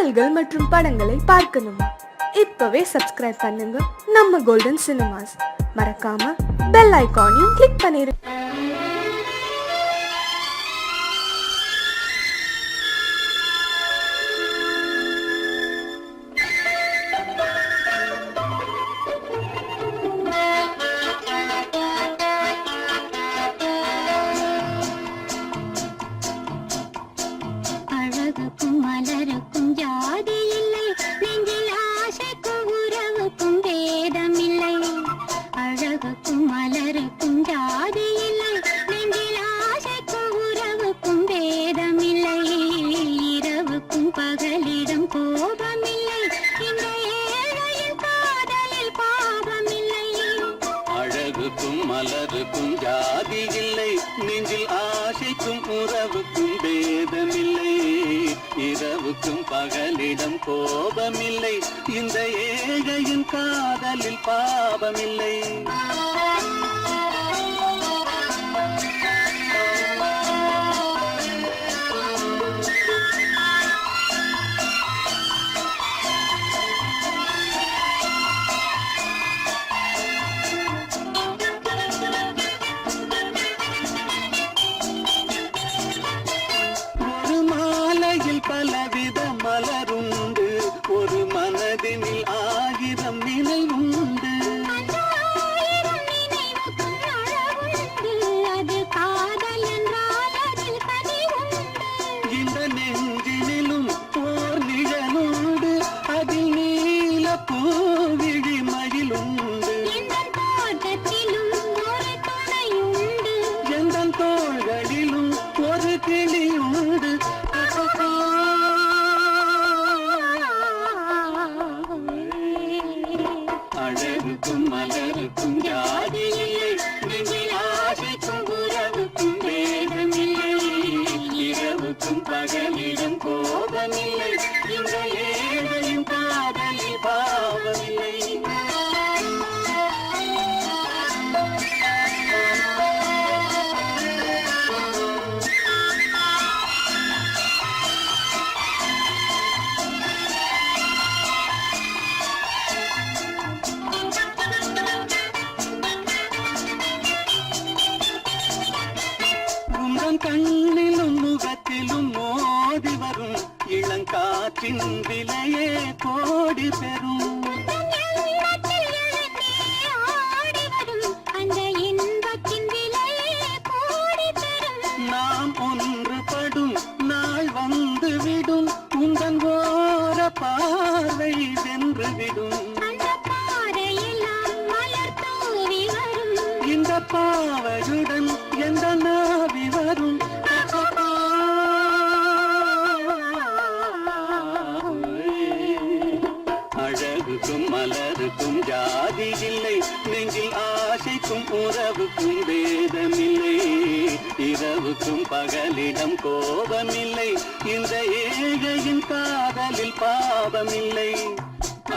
பாடல்கள் மற்றும் படங்களை பார்க்கணுமா? இப்பவே சப்ஸ்கிரைப் பண்ணுங்க நம்ம கோல்டன் சினிமாஸ். மறக்காம பெல் ஐகானையும் கிளிக் பண்ணிருங்க. மலருக்கும் ஜாதி இல்லை, நெஞ்சில் ஆசைக்கும் உறவுக்கும் பேதமில்லை. இரவுக்கும் பகலிடம் கோபமில்லை, இந்த ஏழையின் காதலில் பாவமில்லை. பலவித மலருண்டு, ஒரு மனதினில் 1000 நினைவுண்டு. இந்த நெஞ்சினிலும் ஓர் நிழலுண்டு, அதில் நீல பூவிழி மயிலுண்டு. எந்தன் தோள்களிலும் ஒரு கிளியுண்டு. அழகுக்கும் மலருக்கும் ஜாதி இல்லை, நெஞ்சில் ஆசைக்கும் உறவுக்கும் வேதமில்லை. இரவுக்கும் பகலிடம் கோபமில்லை, இந்த ஏழையும் காதலில் பாவமில்லை. கண்ணிலும் முகத்திலும் மோதி வரும் இளங்காற்றின் விலையே கோடி பெறும். நாம் ஒன்றுபடும் நாள் வந்துவிடும், உங்கள் ஓர பார்வை வென்றுவிடும். இந்த பாவையுடன் எந்த நாவி வரும். அழகுக்கும் மலருக்கும் ஜாதி இல்லை, நெஞ்சில் ஆசைக்கும் உறவுக்கும் வேதமில்லை. இரவுக்கும் பகலிடம் கோபமில்லை, இந்த ஏழையின் காதலில் பாவமில்லை.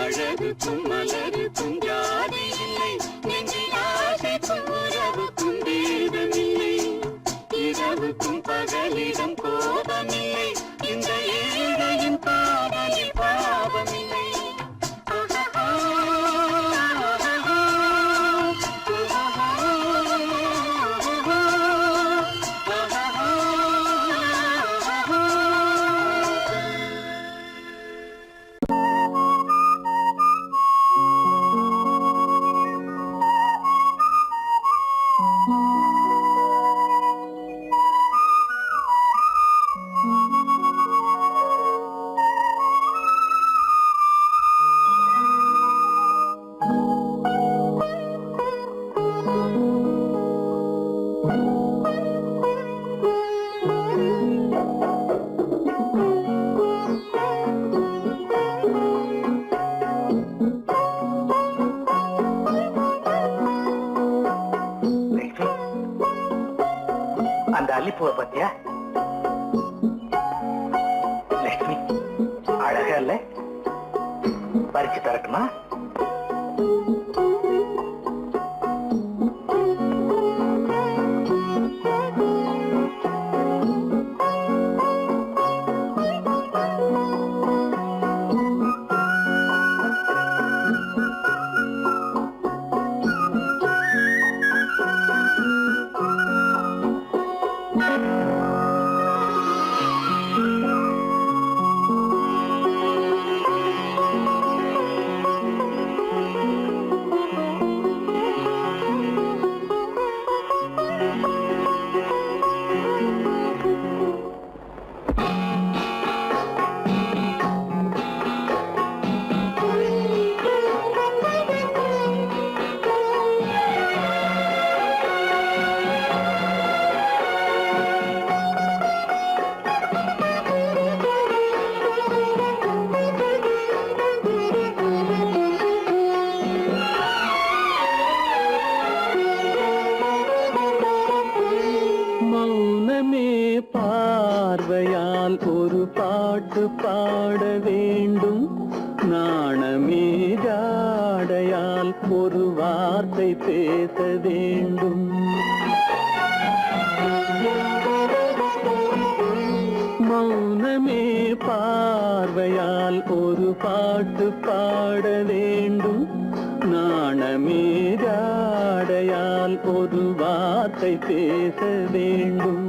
அழகுக்கும் மலருக்கும் ஜாதி இல்லை, நெஞ்சில் ஆசைக்கும் உறவுக்கும் வேதமில்லை. இரவுக்கும் பகலிடம் கோபமில்லை, இந்த ஏழையின் காதலில் பாவமில்லை. அந்த அல்லிப்பூவை பத்தியா லட்சுமி? அழகா இல்ல? பறிச்சு தரட்டுமா? வேண்டும். நாணமே ஜாடையால் ஒரு வார்த்தை பேச வேண்டும். மௌனமே பார்வையால் ஒரு பாட்டு பாட வேண்டும். நாணமே ஜாடையால் ஒரு வார்த்தை பேச வேண்டும்.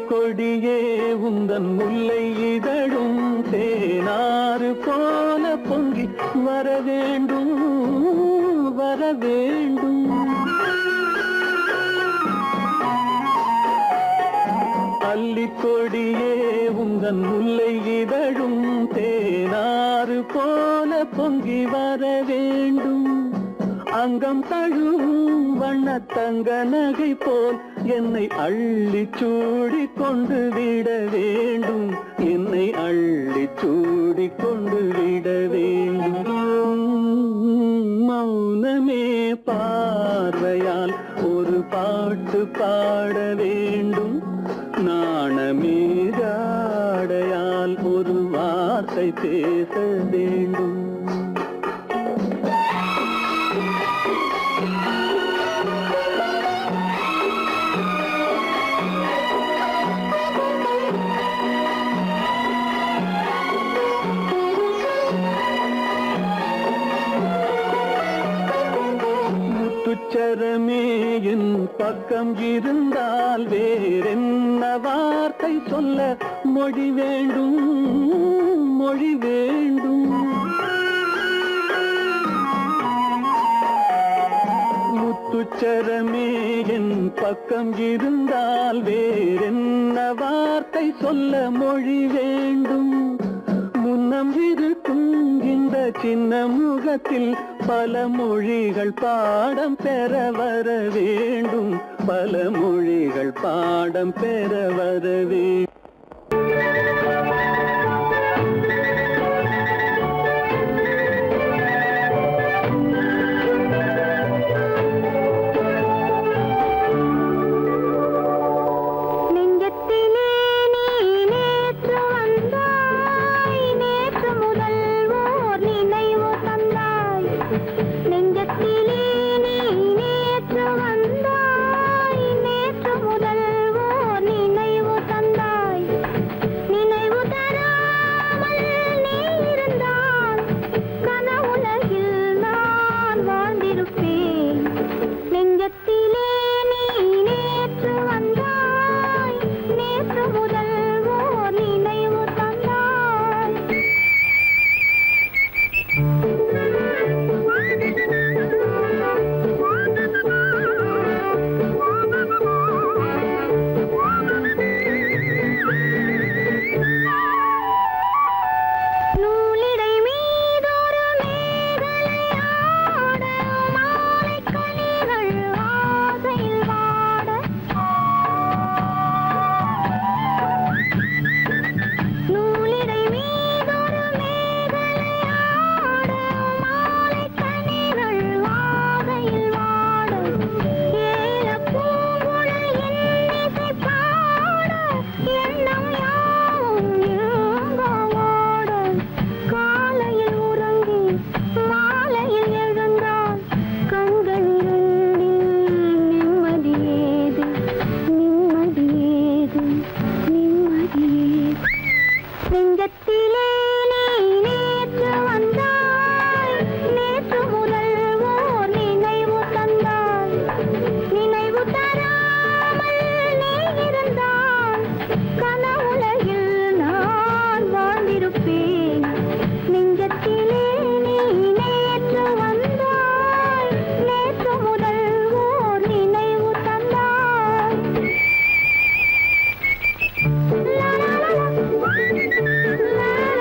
கொடியே உந்தன் முல்லை இதழும் தேனாறு போல பொங்கி வர வேண்டும், வர வேண்டும். அல்லிக்கொடியே உந்தன் முல்லை இதழும் தேனாறு போல பொங்கி வர வேண்டும். அங்கம் தழுவும் வண்ணத்தங்க நகை போல் என்னை அள்ளி சூடி கொண்டு விட வேண்டும். என்னை அள்ளி சூடி கொண்டு விட வேண்டும். மௌனமே பார்வையால் ஒரு பாட்டு பாட வேண்டும். நாணமே ஜாடையால் ஒரு வார்த்தை பேச வேண்டும். முத்துச்சரமே என் பக்கம் இருந்தால் வேறென்ன வார்த்தை சொல்ல மொழி வேண்டும், மொழி வேண்டும். முத்துச்சரமே என் பக்கம் இருந்தால் வேறென்ன வார்த்தை சொல்ல மொழி வேண்டும். முன்னம் இருக்கும் இந்த சின்ன முகத்தில் பல மொழிகள் பாடம் பெற வர வேண்டும். பல மொழிகள் பாடம் பெற வர வேண்டும். La la la la.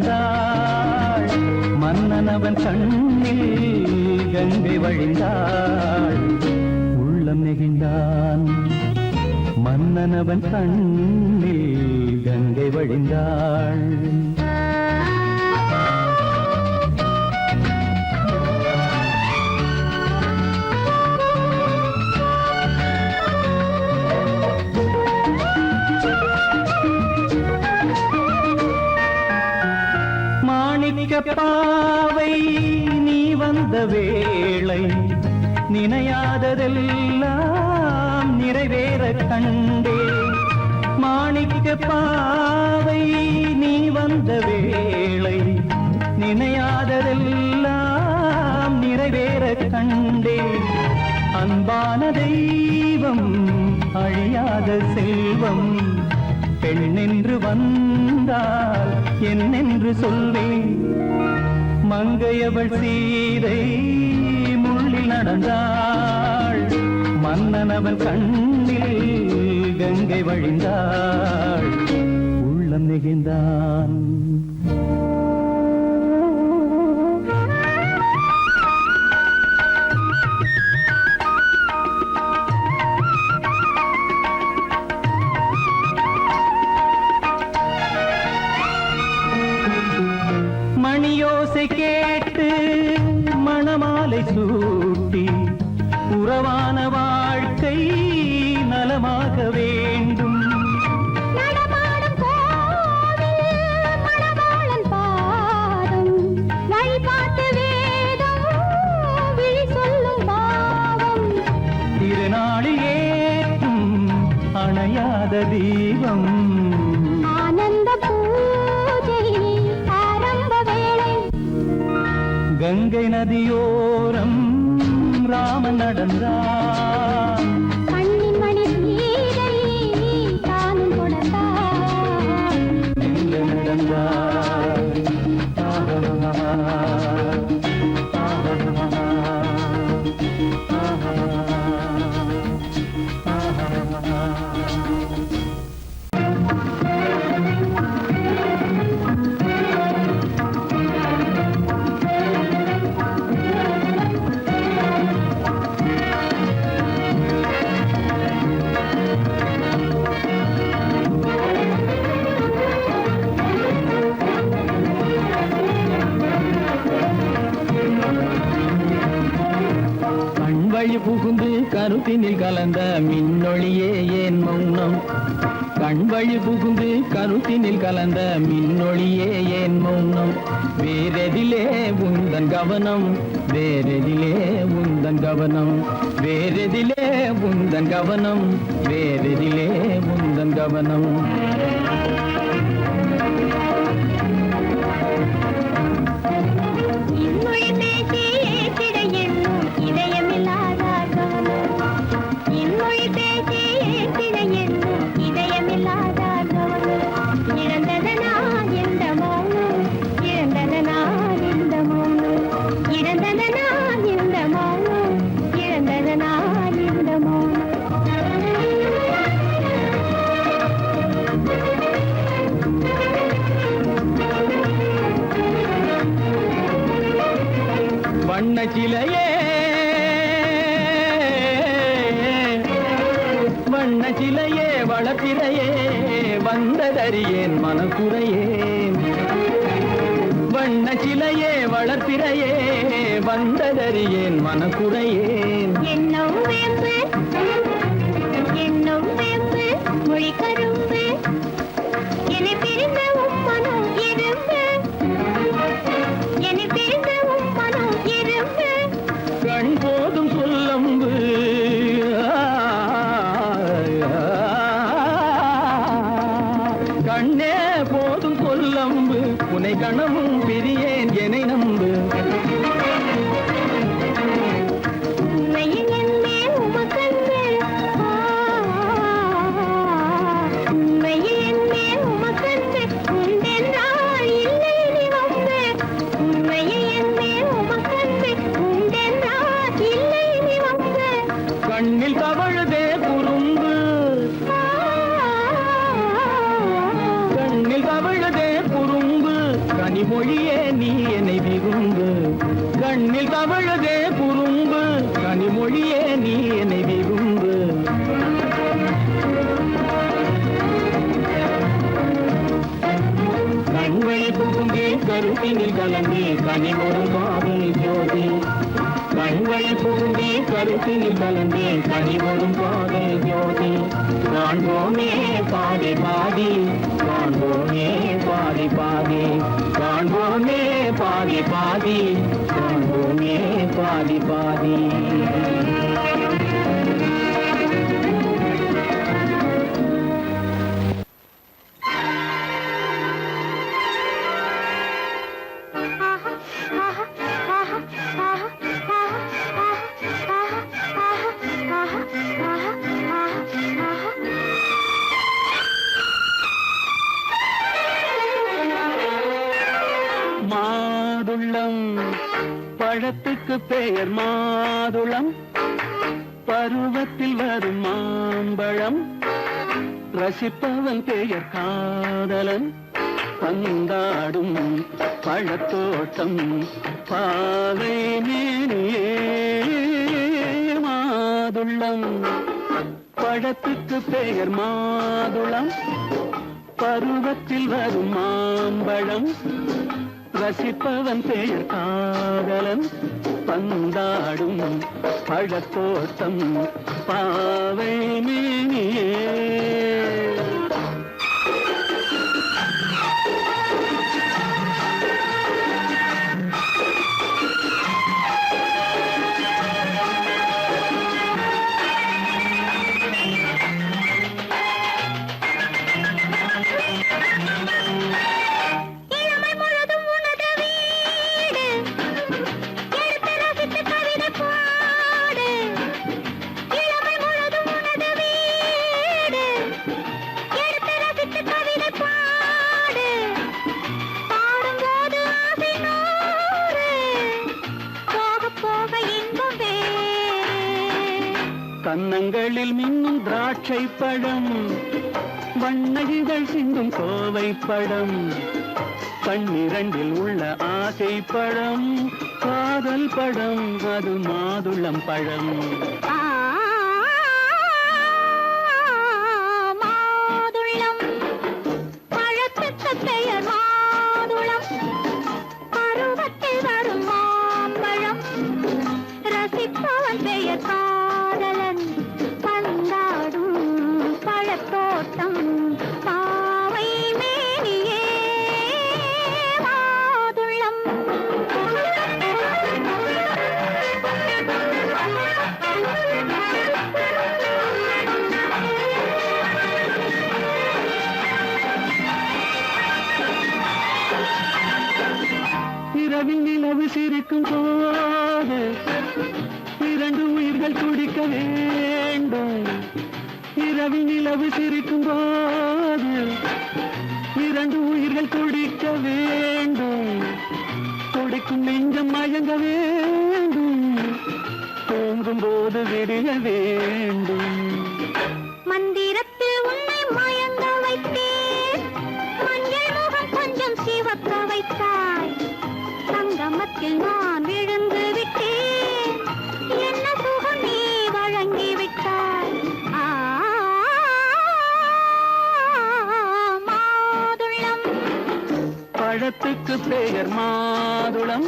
நடந்தாள் மன்னனவன் கண்ணில் கங்கை வழிந்தாள் உள்ளம் நெகிழ்ந்தான் மன்னனவன் கண்ணில் கங்கை வழிந்தாள் பாவை நீ வந்த வேளை நினையாததெல்லாம் நிறைவேற கண்டே மாணிக்க பாவை நீ வந்த வேளை நினையாததெல்லாம் நிறைவேற கண்டே அன்பான தெய்வம் அழியாத செல்வம் பெண்ணென்று வந்தால் என்னென்று சொல்வேன் மங்கையவள் சீதை முள்ளில் நடந்தாள் மன்னனவன் கண்ணில் கங்கை வழிந்தாள் உள்ளம் நெகிழ்ந்தான் மணியோசை கேட்டு மணமாலை சூட்டி உறவான வாழ்க்கை நலமாக வேண்டும் திருநாளில் ஏற்றும் அணையாத தீபம் கங்கை நதியோரம் ராமன் நடந்தார் கண்ணின் மணி சீதை தானும் கொடுத்தார் நடந்தார் வழி புகுந்து கருத்தினில் கலந்த மின்னொளியே ஏன் மௌனம் கண் வழி புகுந்து கருத்தினில் கலந்த மின்னொளியே ஏன் மௌனம் வேறெதிலே உந்தன் கவனம் வேறெதிலே உந்தன் கவனம் வேறெதிலே உந்தன் கவனம் வேறெதிலே உந்தன் கவனம் வண்ணச்சிலையே வண்ணச்சிலையே வளர்ப்பிறையே வந்ததறியேன் மனக்குறையேன் வண்ணச்சிலையே வளர்ப்பிறையே வந்ததறியேன் மனக்குறையேன் என்னும் வேம்பு மொழி கரும்பு என்னை பிரிந்த உம்மனும் இரும்பு என்னை பிரிந்த உம்மனும் இரும்பு கண் போதும் சொல்லம்பு கண்ணே போதும் சொல்லம்பு உனை கணமும் பிரியேன் என்னை நம்பு கண்ணில் தவழுதே குறும்பு கண்ணில் தவழுதே குறும்பு கனி கனிமொழியே நீ என்னை விரும்பு, கண்ணில் தவழுதே குறும்பு, கனிமொழியே நீ என்னை விரும்பு. கண்களை புகுந்தே கருத்தினில் கலந்தே கனிமொரும் காதல் ஜோதி, கண்களை புகுந்தே கருத்தினில் கலந்தே கனிமொரும் காதல் ஜோதி. காண்போமே பாதி பாதி, காண்போமே பாதி பாதி, காண்போமே பாதி பாதி, காண்போமே பாதி பாதி. மாதுளம் பழத்துக்கு பெயர் மாதுளம், பருவத்தில் வரும் மாம்பழம், ரசிப்பவன் பெயர் காதலன், பந்தாடும் பழத்தோட்டம் பாவை மேனியே. மாதுளம் பழத்துக்கு பெயர் மாதுளம், பருவத்தில் வரும் மாம்பழம், ரசிப்பவன் பெயர் காதலன், பந்தாடும் பழத்தோட்டம் பாவை மேனியே. கன்னங்களில் மின்னும் திராட்சை பழம், வண்ணகிகள் சிந்தும் கோவை பழம், கண்ணிரண்டில் உள்ள ஆசை பழம் காதல் பழம், அது மாதுளம் பழம். மாதுளம் பழத்துக்கு பெயர் மாதுளம், பருவத்தில் வரும் மாம்பழம், ரசிப்பவன் பெயர் காதலன், பந்தாடும் பழத்தோட்டம் பாவை மேனியே. மாதுளம் இரவில் நிலவு சிரிக்கும் போது இரண்டு உயிர்கள் துடிக்க வேண்டும், இரவில் நிலவு சிரிக்கும் போது இரண்டு உயிர்கள் துடிக்க வேண்டும், துடிக்கும் நெஞ்சம் மயங்க வேண்டும், தூங்கும் போது விடிய வேண்டும். மந்திரத்தில் உன்னை மயங்க வைத்தேன், மஞ்சள் முகம் கொஞ்சம் சிவக்க வைத்தாய், சங்கமத்தில் நான் விழுந்து விட்டேன், என்ன சுகம் நீ வழங்கி விட்டாய். மாதுளம் பழத்துக்கு பெயர் மாதுளம்,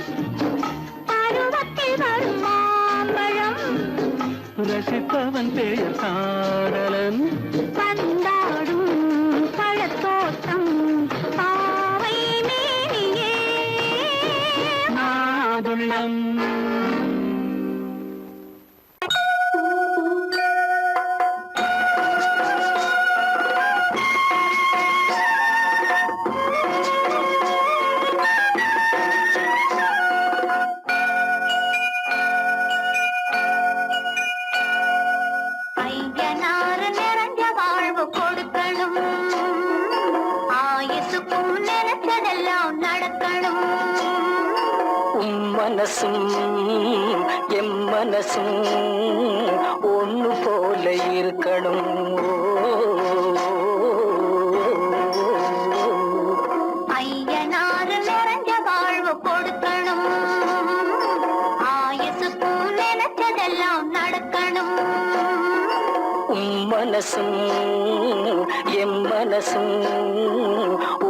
பருவத்தில் வரும் மாம்பழம், ரசிப்பவன் பெயர் காதலன், பந்தாடும் பழத்தோட்டம் பாவை மேனியே. மாதுளம். ஐயனார் நிறைஞ்ச வாழ்வு கொடுக்கணும், ஆயுசுக்கும் நினைச்சதெல்லாம் நடக்கணும். மனசும் எம் மனசும் ஒண்ணு போல இருக்கணும். ஐயனார் நிறைஞ்ச வாழ்வு கொடுக்கணும் ஆயுசுக்கும் நினைச்சதெல்லாம் நடக்கணும் மனசும் என் மனசும்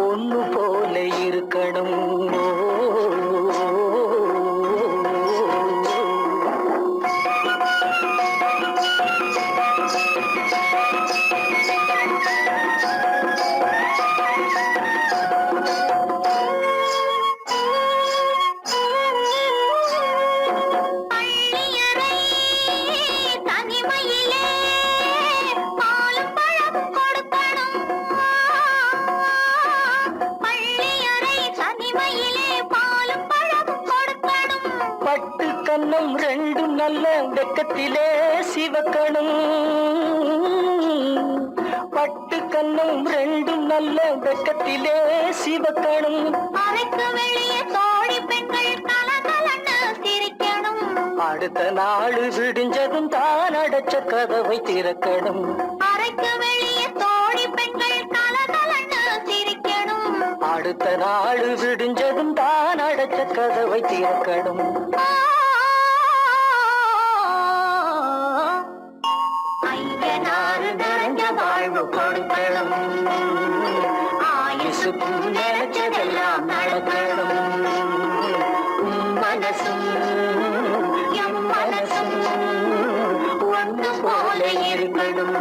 ஒன்று போல இருக்கணும் கண்ணம் ரெண்டும் நல்ல வெக்கத்திலே சிவக்கணும் பட்டு கண்ணம் ரெண்டும் நல்ல வெக்கத்திலே சிவக்கணும் அறைக்கு வெளியே தோழி பெண்கள் கலகலன்னு சிரிக்கணும் அடுத்த நாள் விடிஞ்சதும் தான் அடைச்ச கதவை திறக்கணும் அறைக்கு வெளியே தோழி பெண்கள் கலகலன்னு சிரிக்கணும் அடுத்த நாள் விடிஞ்சதும் தான் அடைச்ச கதவை திறக்கணும் வாழ்வு கொடுக்கணும் ஆயுசுக்கும் நினைச்சதெல்லாம் நடக்கணும் மனசும் எம் மனசும் ஒன்று போல இருக்கணும்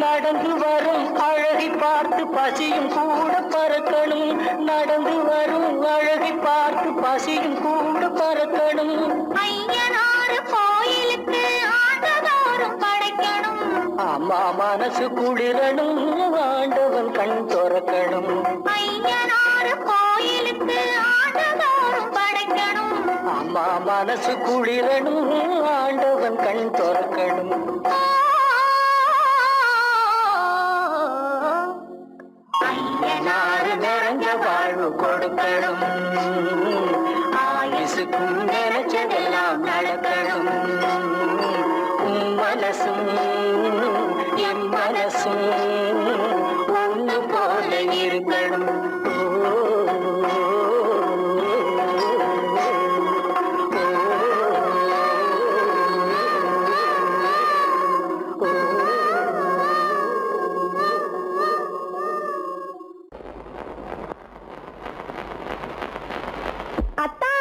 நடந்து வரும் அழகை பார்த்து பசியும் கூட பறக்கணும் நடந்து வரும் அழகை பார்த்து பசியும் கூட பறக்கணும் ஐயனாறு கோயிலுக்கு ஆண்டதோறும் படைக்கணும் அம்மா மனசு குளிரணும் ஆண்டவன் கண் துறக்கணும் ஐயனாறு கோயிலுக்கு ஆண்டதோறும் படைக்கணும் அம்மா மனசு குளிரணும் ஆண்டவன் கண் துறக்கணும் ஐயனாறு நிறைஞ்ச வாழ்வு கொடுக்கணும் ஆயுசுக்கும் நினைச்சதெல்லாம் நடக்கணும் மனசும் என் மனசும் ஒன்று போல இருக்கணும் அத்தா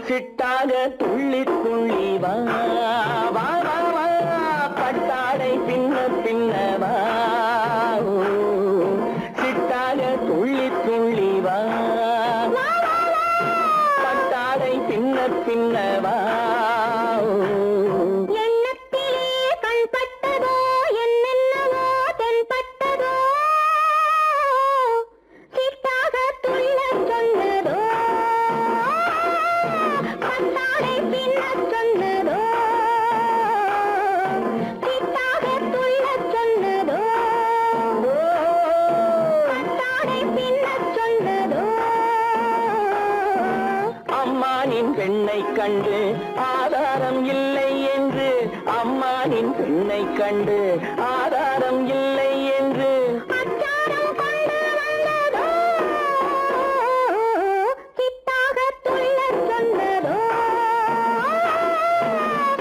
சிட்டாக துள்ளி துள்ளி வா வா வா வா பட்டாடை பின்ன பின்னவா சிட்டாக துள்ளி துள்ளி வா பட்டாடை பின்ன பின்னவா எண்ணத்திலே கண்பட்டதோ என்னென்னவோ தென்பட்டதோ சிட்டாக துள்ள சொன்னதோ பட்டாடை பின்ன சொன்னதோ சிட்டாக துள்ள சொன்னதோ பட்டாடை பின்ன சொன்னதோ அம்மானின் பெண்ணை கண்டு ஆதாரம் இல்லை என்று அம்மானின் பெண்ணை கண்டு ஆதாரம் இல்லை என்று அச்சாரம் கொண்டு வந்ததோ சிட்டாக துள்ள சொன்னதோ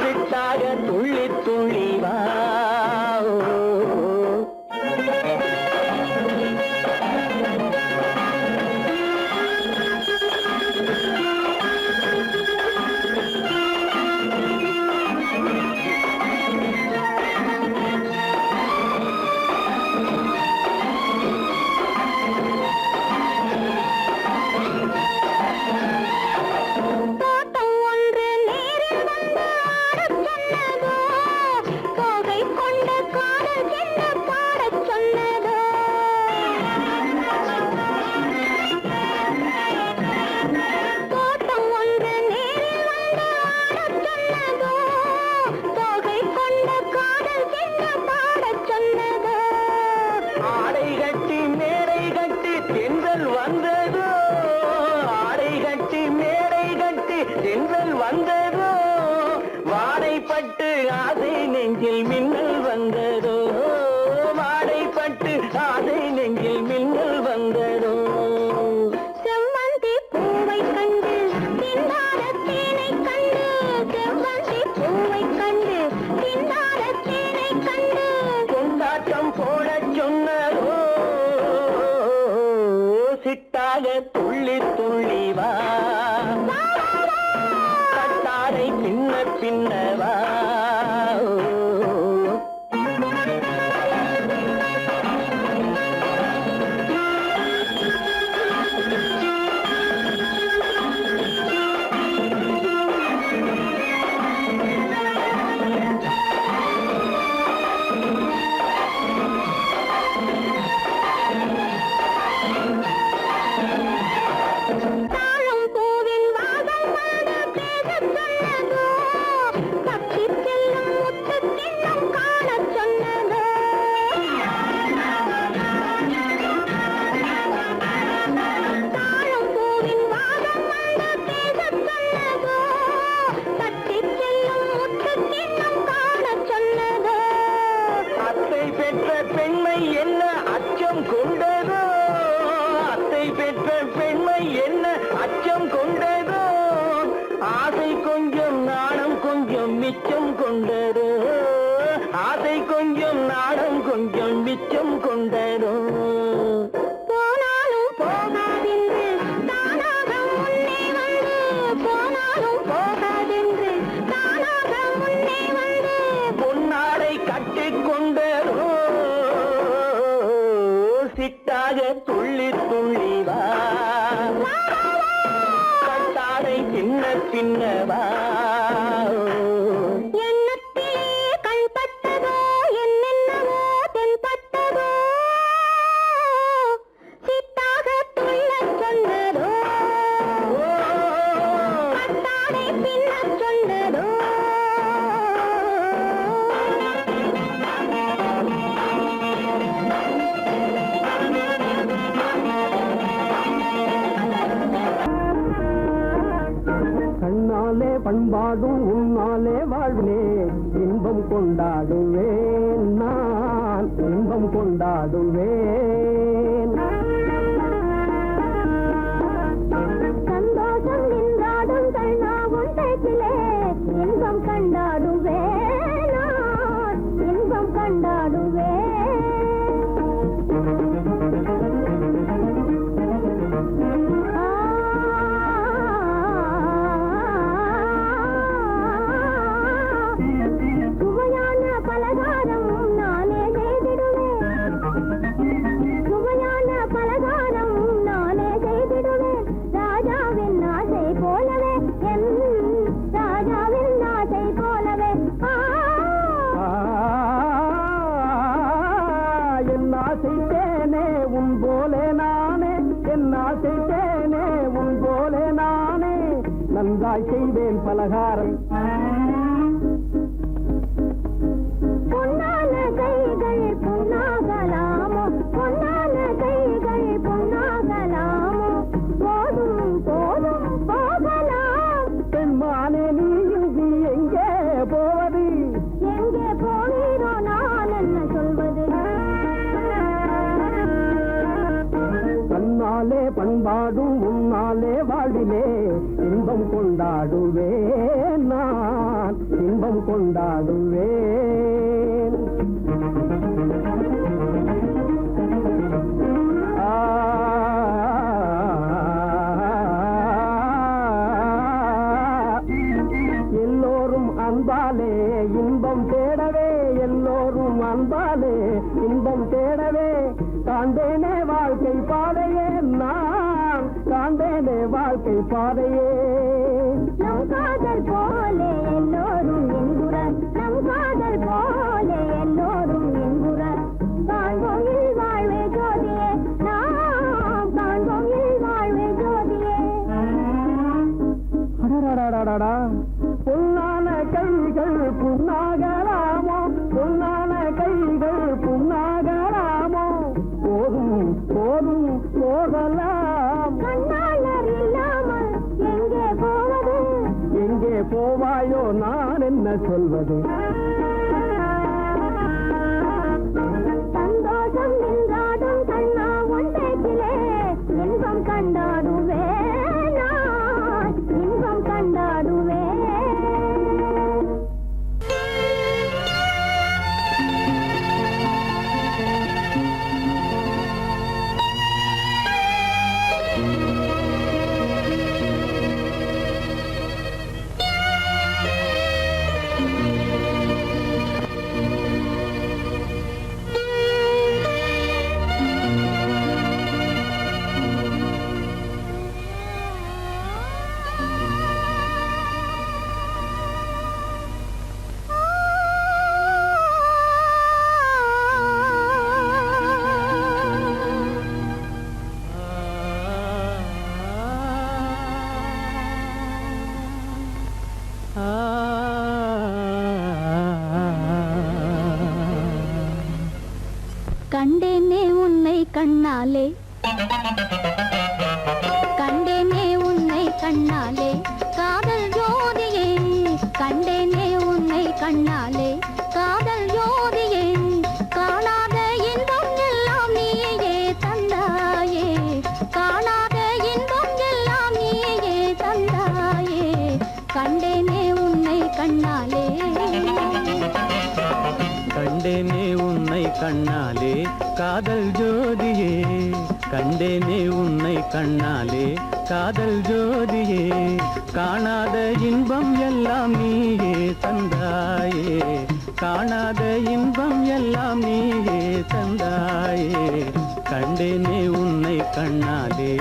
சிட்டாக துள்ளி துள்ளி வா தென்றல் வந்ததோ வாடைப்பட்டு ஆசை நெஞ்சில் மின்னல் வந்ததோ வாடைப்பட்டு ஆசை நெஞ்சில் மின்னல் வந்ததோ செவ்வந்தி பூவை கண்டு திண்டாட தேனை கண்டு செவ்வந்தி பூவை கண்டு திண்டாட தேனை கண்டு கொண்டாட்டம் போட சொன்னதோ சிட்டாக துள்ளி துள்ளி வா கட்டாரை பின்ன பின்னவா தாழம் பூவின் வாசம் வந்து பேசச் சொன்னதோ தப்பிச் செல்லும் முத்துக் கிண்ணம் காணச் சொன்னதோ தாழம் பூவின் வாசம் வந்து பேசச் சொன்னதோ தப்பிச் செல்லும் முத்துக் கிண்ணம் காணச் சொன்னதோ அத்தை பெற்ற பெண்மை என்ன அச்சம் கொண்டதோ அத்தை பெற்ற பெண்மை என்ன அச்சம் கொண்டதோ ஆசை கொஞ்சம் நாணம் கொஞ்சம் மிச்சம் கொண்டதோ ஆசை கொஞ்சம் நாணம் கொஞ்சம் மிச்சம் கொண்டதோ போனாலும் போகாதென்று தானாக முன்னே வந்து போனாலும் போகாதென்று தானாக முன்னே வந்து பொன்னாடை கட்டிக் கொண்டதோ சிட்டாக துள்ளி துள்ளி வா கட்டாடை சின்ன சின்னவா எண்ணத்திலே கண்பட்டதோ என்னென்னவோ தென்பட்டதோ சித்தாக துள்ளச் சொன்னதோ கட்டாடை பின்னச் சொன்னதோ கண்ணாலே பண்பாடும் உன்னாலே வாழ்விலே இன்பம் கொண்டாடுவேன் நான் இன்பம் கொண்டாடுவேன் சந்தோஷம் நின்றாடும் கண்ணாவும் பேச்சிலே இன்பம் கண்டாடுவேன் நான் இன்பம் கண்டாடுவேன் சுவையான பலகாரம் நானே செய்திடுவேன் சுவையான பலகாரம் நானே செய்திடுவேன் ராஜாவின் ஆசை போலவே என் ராஜாவின் ஆசை போலவே என் ஆசை தேனே உன் போலே நானே என் ஆசை தேனே உன் போலே நானே நன்றாய் செய்வேன் பலகாரம் பொன்னான கைகள் பொன்னாகலாமோ பொன்னான கைகள் பொன்னாகலாமோ போதும் போதும் போகலாம் பெண்மானே நீ இங்கு எங்கே போவது எங்கே போனீரோ நான் என்ன சொல்வது கண்ணாலே பண்பாடும் உன்னாலே வாழ்விலே இன்பம் கொண்டாடுவேன் நான் இன்பம் கொண்டாடுவேன் எல்லோரும் அன்பாலே இன்பம் தேடவே எல்லோரும் அன்பாலே இன்பம் தேடவே காண்டேனே வாழ்க்கை பாதையே நான் காண்டேனே வாழ்க்கை பாதையே நம் காதல் போலே எல்லோரும் என்குறார் நம் காதல் போலே எல்லோரும் என்குறார் காண்போம் வாழ்வே ஜோதியே நாம் காண்போம் வாழ்வே ஜோதியே அடடடடடடா. பொன்னான கைகள் புண்ணாகலாமோ பொன்னான கைகள் புண்ணாகலாமோ போதும் போதும் போகலாம் கண்ணாளர் இல்லாமல் எங்கே போவது போவாயோ நான் என்ன சொல்வது சந்தோஷம் நின்றாடும் கண்ணா உன் பேச்சிலே இன்பம் கண்டாடுவே நான் இன்பம் கண்டாடுவே கண்டேனே உன்னை கண்ணாலே கண்டேனே உன்னை கண்ணாலே காதல் ஜோதியே கண்டேனே உன்னை கண்ணாலே காதல் ஜோதியே காணாத இன்பம் எல்லாம் நீயே தந்தாயே காணாத இன்பம் எல்லாம் நீயே தந்தாயே கண்டேனே உன்னை கண்ணாலே கண்டேனே உன்னை கண்ணாலே காதல் ஜோதியே கண்டேனே உன்னை கண்ணாலே காதல் ஜோதியே காணாத இன்பம் எல்லாம் நீயே தந்தாயே காணாத இன்பம் எல்லாம் நீயே தந்தாயே கண்டேனே உன்னை கண்ணாலே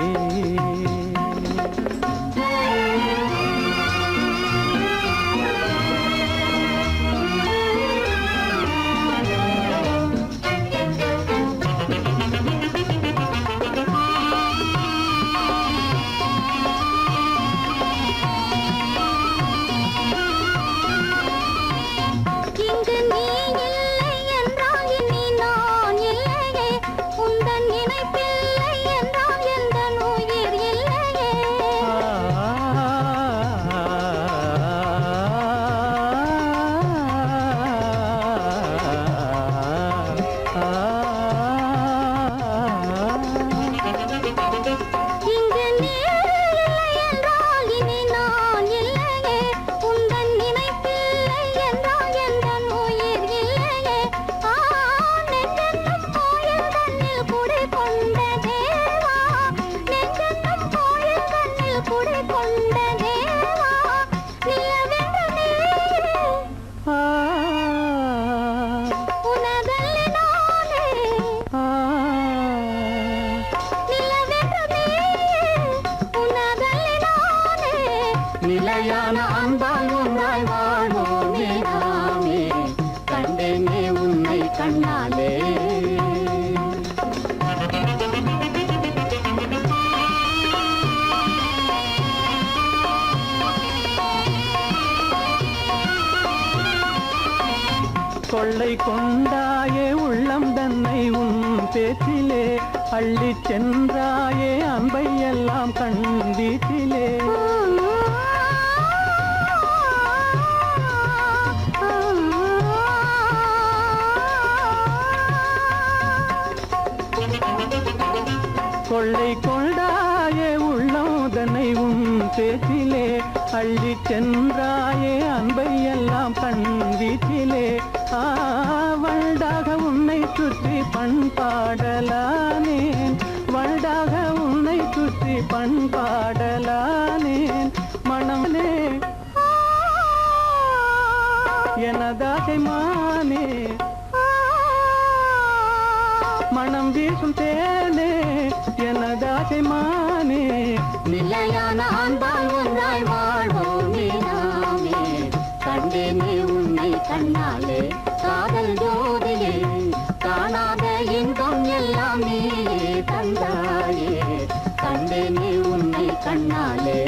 நிலையான அன்பால் ஒன்றாய் வாழ்வோமே நாமே கண்டேனே உன்னை கண்ணாலே கொள்ளை கொண்டாயே உள்ளம் தன்னை உன் பேச்சிலே அள்ளி சென்றாயே அன்பை எல்லாம் கண் வீட்டிலே கொள்ளை கொண்டாயே உள்ளம் தன்னை உன் பேச்சிலே அள்ளி சென்றாயே அன்பை எல்லாம் கண் வீட்டிலே வண்டாக உன்னை சுற்றி பண்பாடலானேன் வண்டாக உன்னை சுற்றி பண்பாடலானேன் மனமே எனதாகை மானே மனம் வீசும் தேனே எனதாகை மானே நிலையான அன்பால் ஒன்றாய் வாழ்வோமே நாமே கண்டேனே உன்னை கண்ணாலே காதல் ஜோதியே காணாத இன்பம் எல்லாம் நீயே தந்தாயே கண்டேனே உன்னை கண்ணாலே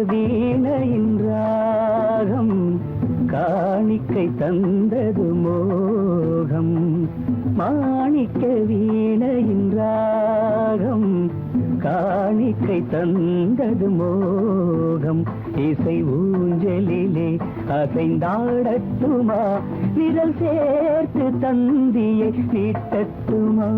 வீணையின் ராகம் காணிக்கை தந்தது மோகம் மாணிக்க வீணையின் ராகம் காணிக்கை தந்தது மோகம் இசை ஊஞ்சலிலே அசைந்தாடட்டுமா விரல் சேர்த்து தந்தியை நீட்டட்டுமா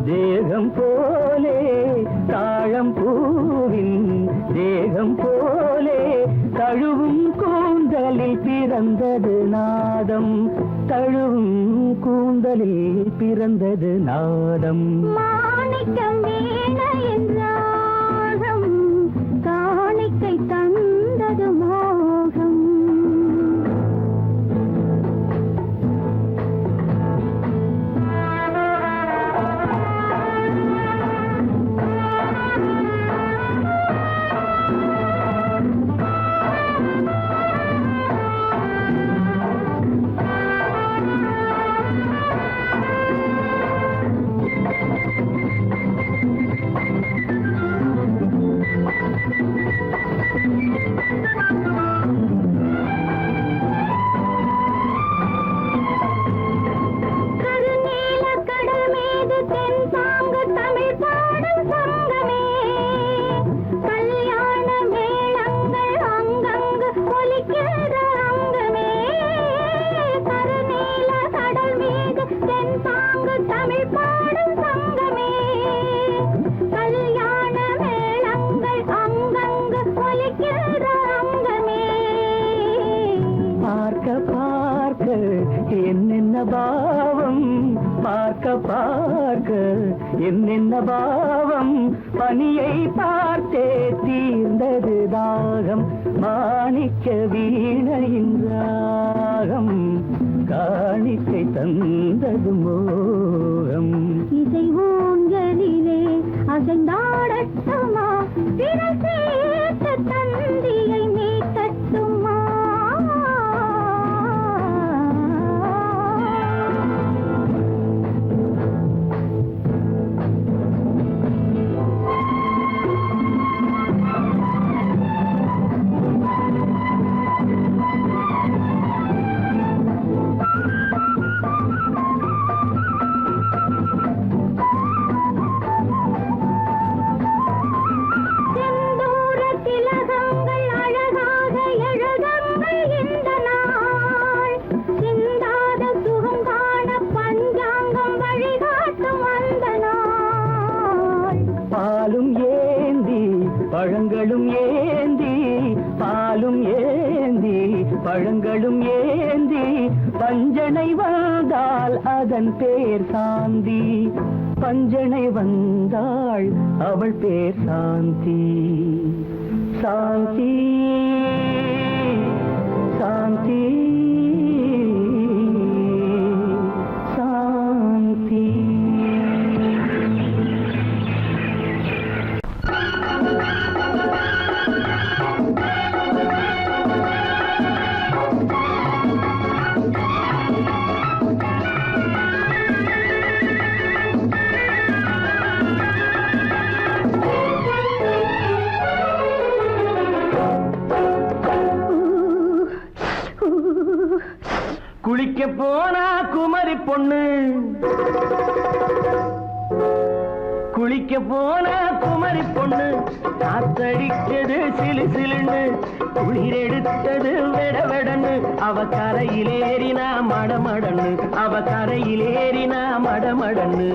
தேகம் போலே தாழம் பூவின் தேகம் போலே தழுவும் கூந்தலில் பிறந்தது நாதம் தழுவும் கூந்தலில் பிறந்தது நாதம் மாணிக்கம் வீணையின் ராகம் காணிக்கை தந்தது மோகம் என்னென்ன பாவம் பார்க்க பார்க்க என்னென்ன பாவம் பனியை பார்த்தே தீர்ந்தது தாகம் மாணிக்க வீணையின் ராகம் காணிக்கை தந்தது மோகம் இசை ஊஞ்சலிலே அசைந்தாடட்டுமா விரல் சேர்த்து தந்தியை நீட்டட்டுமா பழங்களும் ஏந்தி பாலும் ஏந்தி பழங்களும் ஏந்தி பஞ்சனை வந்தால் அதன் பேர் சாந்தி பஞ்சனை வந்தாள் அவள் பேர் சாந்தி சாந்தி சாந்தி சாந்தி குளிக்க போனா குமரி பொண்ணு குளிக்க போனா குமரி பொண்ணு காத்தடிச்சது சிலு சிலுன்னு குளிர் எடுத்தது வெட வெடன்னு அவ கரையிலேறினா மடமடன்னு அவ கரையிலேறினா மடமடன்னு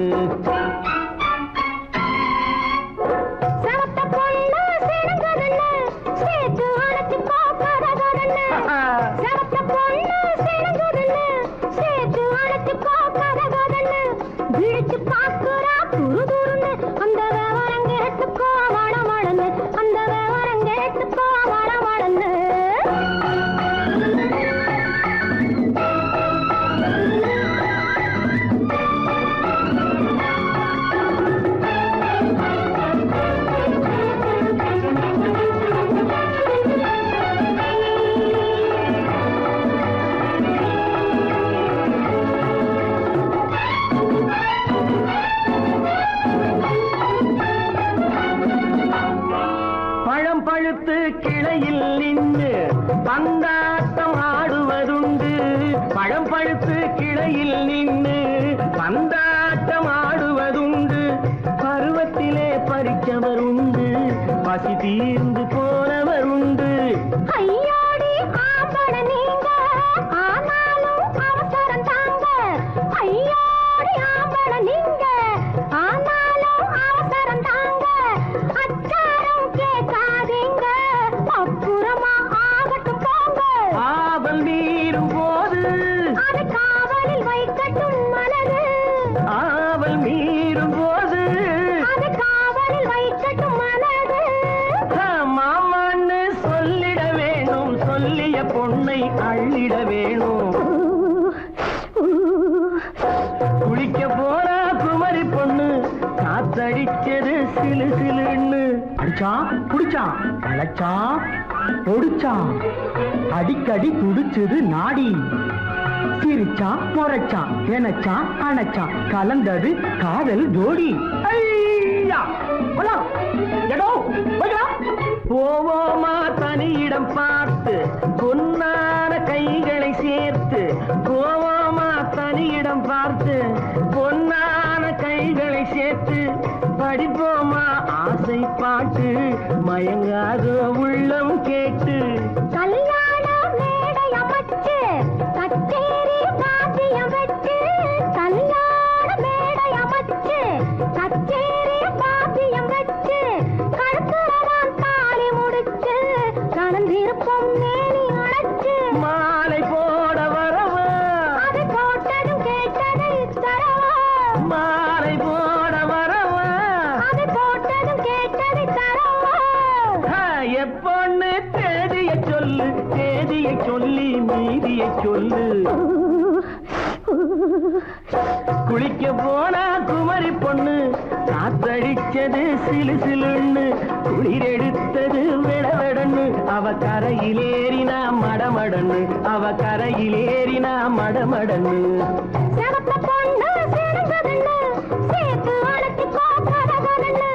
பந்தாட்டம் ஆடுவதுண்டு பழம் பழுத்து கிளையில் நின்று பந்தாட்டம் ஆடுவதுண்டு பருவத்திலே பறிச்சவர் உண்டு பசி தீர்ந்து போனவர் உண்டு ஐயோடி ஆம்பள நீங்க ஆனாலும் அவசரம் தாங்க ஐயோடி ஆம்பள நீங்க ஆனாலும் அவசரம் தாங்க அச்சாரம் கேட்காதீங்க அப்புறமா ஆகட்டும் போங்க ஆவல் மீறும் போது அது காவலில் வைக்கட்டும் மனது ஆவல் மீறும் போது அது காவலில் வைக்கட்டும் மனது மாமான்னு சொல்லிட வேணும் சொல்லிய பொண்ணை அள்ளிட வேணும் குளிக்க போனா குமரி பொண்ணு காத்தடிச்சது சிலு சிலுன்னு அடிச்சான் குடிச்சான் அழைச்சான் பொடிச்சான் அடிக்கடி துடிச்சது நாடி சிரிச்சான் முறைச்சான் நினைச்சான் அணைச்சான் கலந்தது காதல் ஜோடி ஐயா! போலாம். எடோ, போய்க்கலாம். போவோமா தனியிடம் பார்த்து பொன்னான கைகளை சேர்த்து போவோமா தனியிடம் பார்த்து பொன்னான கைகளை சேர்த்து படிப்போமா ஆசை பாட்டு மயங்காத உள்ளம் கேட்டு கல்யாண மேடை அமைச்சு கச்சேரி வாத்தியம் வச்சு கல்யாண மேடை அமைச்சு கச்சேரி வாத்தியம் வச்சு கழுத்துறவான் தாலி முடிச்சு கலந்திருப்போம் மேனி அழைச்சு மாலை போட வரவா அது போட்டதும் கேட்டதை தரவா மாலை போட வரவா அது போட்டதும் கேட்டதை தரவா எப்பொண்ணு தேதியை சொல்லு தேதியை சொல்லி மீதியை சொல்லு குளிக்க போனா குமரி பொண்ணு காத்தடிச்சது சிலு சிலுன்னு குளிர் எடுத்தது விடவெடன்னு அவ கரையிலேறினா மடமடன்னு அவ கரையிலேறினா மடமடன்னு சிவத்த பொண்ணு சிறந்ததுன்னு சேர்த்து அழைச்சிக்கோ கதகதன்னு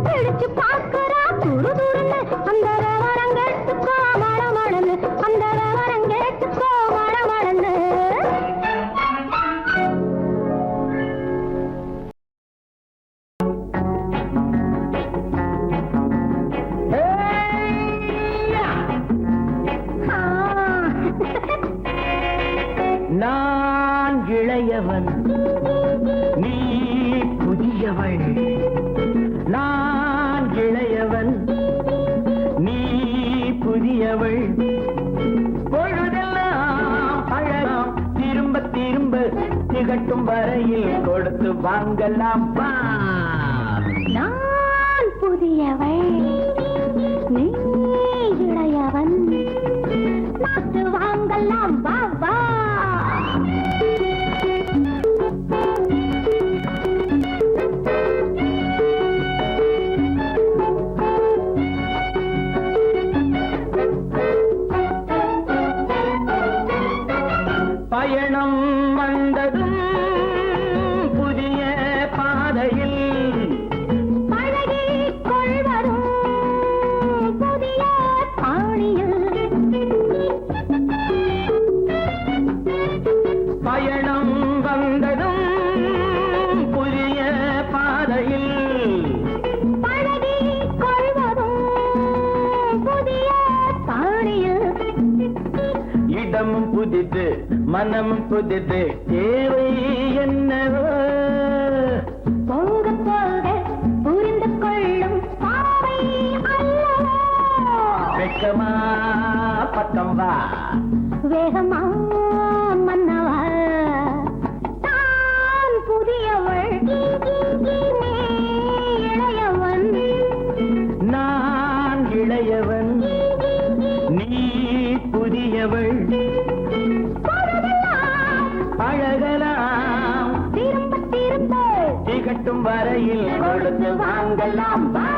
பிடிச்சு பார்க்கறா துரு துருன்னு அந்த வரங்கெட்டுக்கோ மடமடன்னு அந்த வரங்கெட்டுக்கோ மடமடன்னு நான் இளையவன் நீ புதியவள் நான் இளையவன் நீ புதியவள் பொழுதெல்லாம் அழகாம் திரும்ப திரும்ப திகட்டும் வரையில் கொடுத்து வாங்கலாம் வா. நான் புதியவள் நீ இளையவன் நாட்டு வாங்கலாம் வா வா பயணம் வந்ததும் புதிய பாதையில் பழகிக் கொள்வதும் புதிய பாணியில் பயணம் வந்ததும் புதிய பாதையில் பழகிக் கொள்வதும் புதிய பாணியில் இடம் புதிது மனம் புதிது தேவை என்னவோ போக போக புரிந்து கொள்ளும் பாவை அல்லவோ வெக்கமா பக்கம் வா வேகமா மன்னவா தான் புதியவள் நீ இளையவன் நான் இளையவன் நீ புதியவள் பொழுதெல்லாம் பழகலாம் திரும்ப திரும்ப திகட்டும் வரையில் கொடுத்து வாங்கலாம் வா.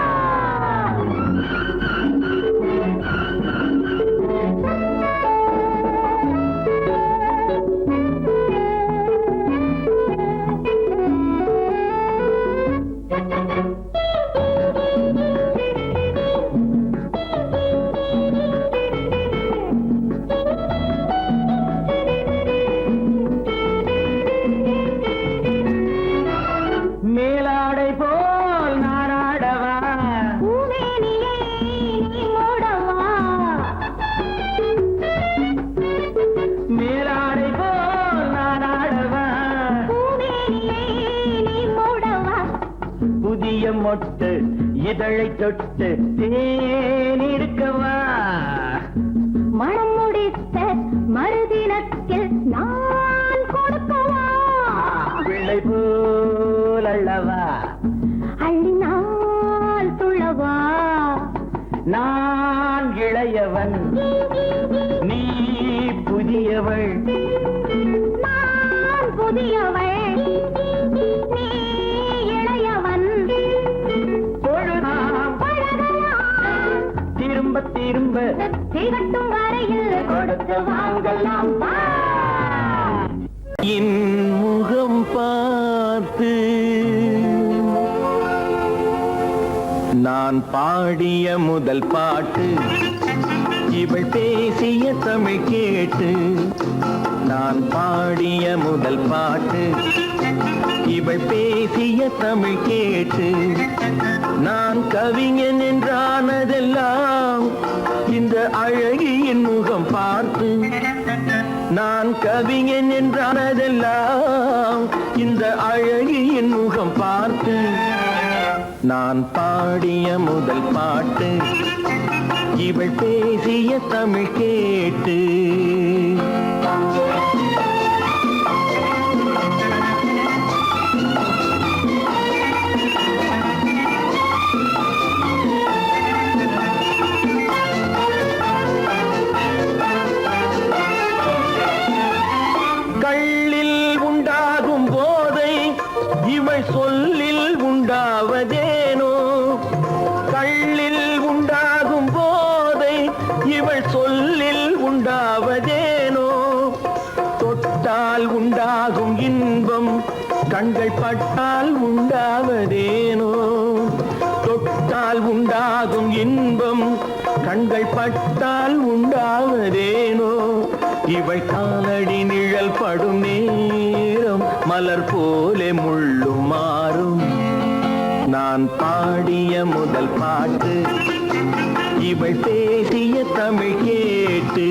மொட்டு இதழை தொட்டு தேனிருக்கவா மனம் முடித்த மறுதினத்தில் நான் கொடுக்கவா பிள்ளை போல் அல்லவா அள்ளினால் துள்ளவா நான் இளையவன் நீ புதியவள் நான் புதியவள் நீ இளையவன் பொழுதாம் பழகலாம் திரும்ப திரும்ப திகட்டும் வரையில் கொடுத்து வாங்கலாம் வா. என் முகம் பார்த்து நான் பாடிய முதல் பாட்டு இவள் பேசிய தமிழ் கேட்டு நான் பாடிய முதல் பாட்டு இவள் பேசிய தமிழ் கேட்டு நான் கவிஞன் என்றானதெல்லாம் இந்த அழகியின் முகம் பார்த்து நான் கவிஞன் என்றானதெல்லாம் இந்த அழகியின் முகம் பார்த்து நான் பாடிய முதல் பாட்டு இவள் பேசிய தமிழ் கேட்டு கள்ளில் உண்டாகும் போதை இவள் சொல்லில் உண்டாவதேனோ கள்ளில் உண்டாகும் போதை இவள் சொல்லில் உண்டாவதேனோ தொட்டால் உண்டாகும் இன்பம் கண்கள் பட்டால் உண்டாவதேனோ தொட்டால் உண்டாகும் இன்பம் கண்கள் பட்டால் உண்டாவதேனோ இவள் காலடி நிழல் படும் நேரம் மலர் போலே முள்ளும் மாறும் நான் பாடிய முதல் பாட்டு இவள் பேசிய தமிழ் கேட்டு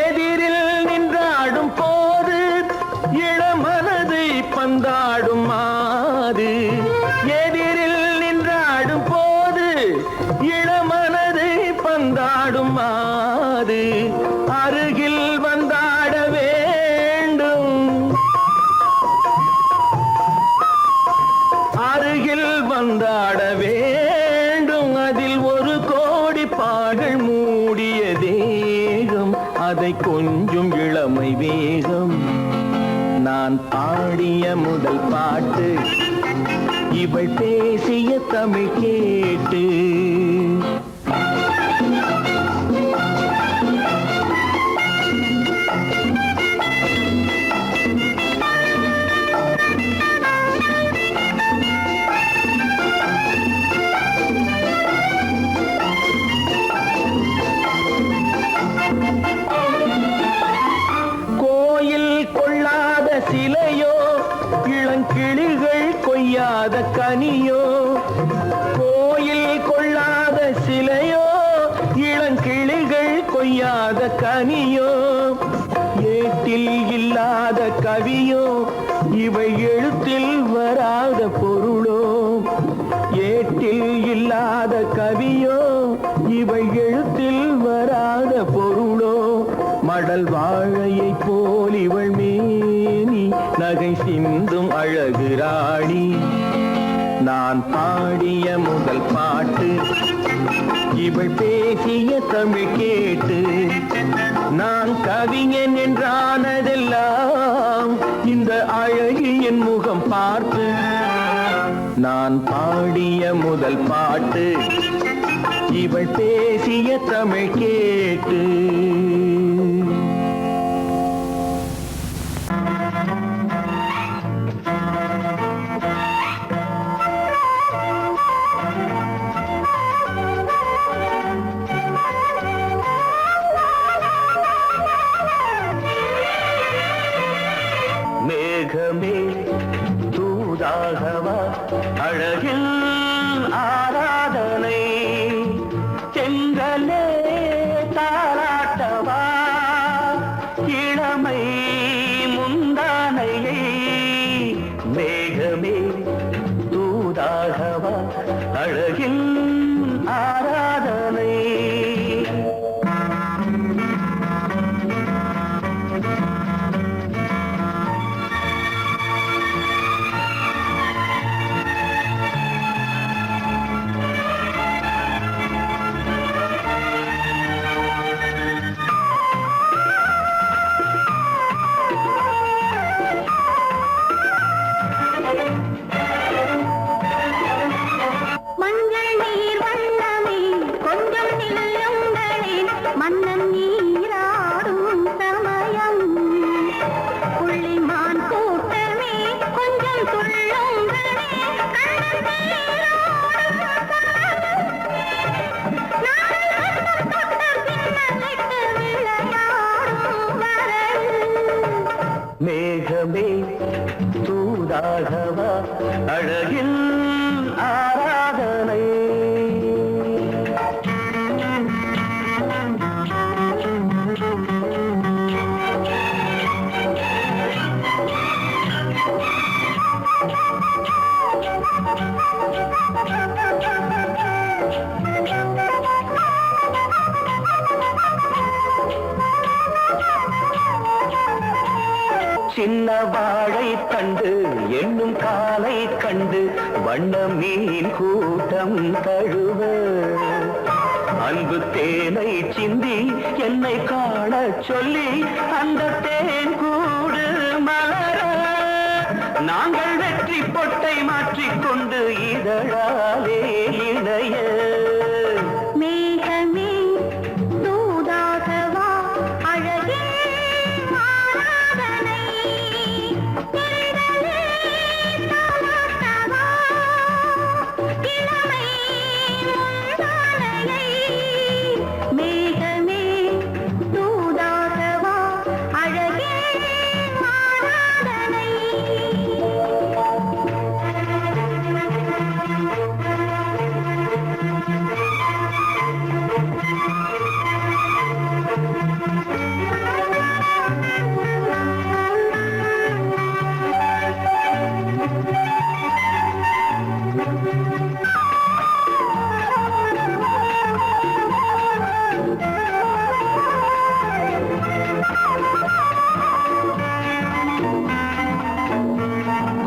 எதிரில் நின்றாடும் போது இளமனதை பந்தாடும் மாது எதிரில் நின்றாடும் போது இளமனதை பந்தாடும் மாது அருகில் வந்தாட வேண்டும் அருகில் வந்தாட வேண்டும் அதில் ஒரு கோடி பாடல் மூடிய தேகம் அதை கொஞ்சம் இளமை வேகம் நான் பாடிய முதல் பாட்டு இவள் பேசிய தமிழ் கேட்டு கோயில் கொள்ளாத சிலையோ இளங்கிளிகள் கொய்யாத கனியோ கோயில் கொள்ளாத சிலையோ இளங்கிளிகள் கொய்யாத கனியோ ஏட்டில் இல்லாத கவியோ இவை எழுத்தில் வராத பொருளோ ஏட்டில் இல்லாத கவியோ இவை எழுத்தில் வராத பொருளோ மடல் வாழையை போல் இவள் மேனி நகை சிந்தும் அழகு ராணி நான் பாடிய முதல் பாட்டு இவள் பேசிய தமிழ் கேட்டு நான் கவிஞன் என்றானதெல்லாம் இந்த அழகியின் முகம் பார்த்து நான் பாடிய முதல் பாட்டு இவள் பேசிய தமிழ் கேட்டு மேகமே தூதாகவா அழகில் மேகமே தூதாகவா அழகில் ஆராதனை. சின்ன வாழை தண்டு என்னும் காலை கண்டு வண்ண மீன் கூட்டம் தழுவ அன்பு தேனை சிந்தி என்னை காண சொல்லி அந்த தேன் கூடு மலர நாங்கள் வெற்றி பொட்டை மாற்றிக்கொண்டு இதழாலே இணைய. மேகமே தூதாகவா அழகே ஆராதனை. தென்றலே தாலாட்டவா இளமை முந்தானையை. மேகமே தூதாகவா அழகே ஆராதனை.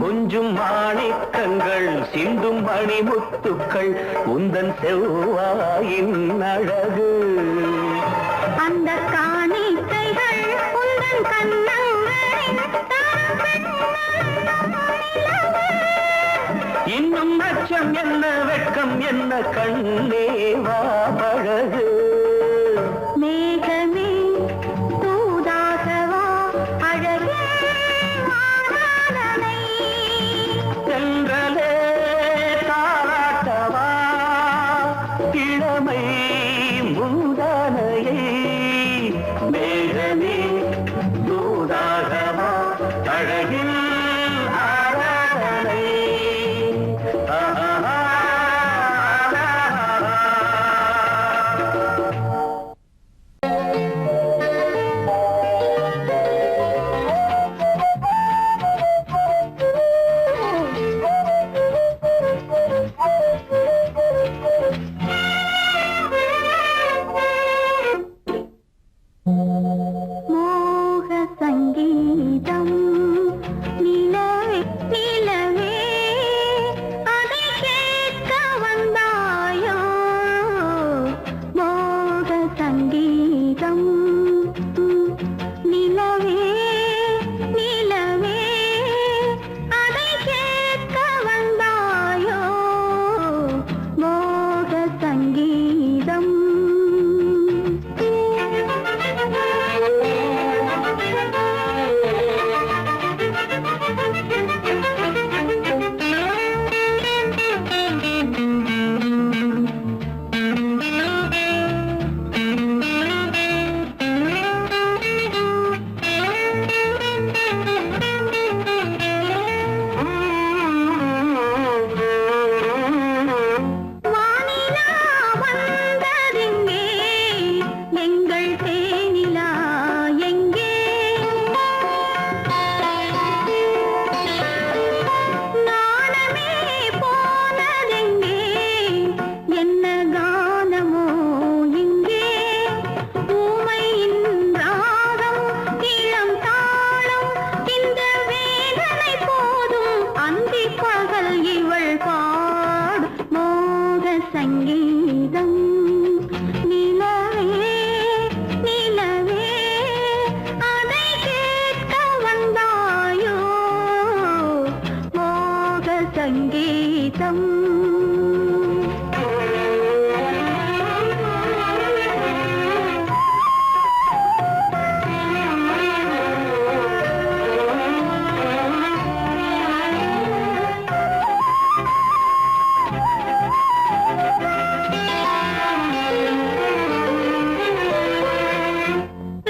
கொஞ்சும் மாணிக்கங்கள் சிந்தும் மணிமுத்துக்கள் உந்தன் செவ்வாயின் அழகு. அந்த காணிக்கைகள் உந்தன் கண்ணங்களின் இன்னும் அச்சம் என்ன வெட்கம் என்ன கண்ணேவா பழகு. மேகமே தூதாகவா அழகே ஆராதனை. தென்றலே தாலாட்டவா இளமை முந்தானையை. மேகமே தூதாகவா அழகில் ஆராதனை. மோக சங்கீதம் நிலவே நிலவே அதை கேட்க வந்தாயோ. மோக சங்கீதம் நிலவே நிலவே அதை கேட்க வந்தாயோ. மோக சங்கீதம். வானிலா வந்ததெங்கே எங்கள் தேனிலா எங்கே. நாணமே போனதெங்கே என்ன கானமோ இங்கே. ஊமையின் ராகம் இளம் தாளம் இந்த வேதனை போதும் அந்தி பகல் இவள் பாடும் மோக சங்கீதம். நிலவே நிலவே அதை கேட்க வந்தாயோ. மோக சங்கீதம்.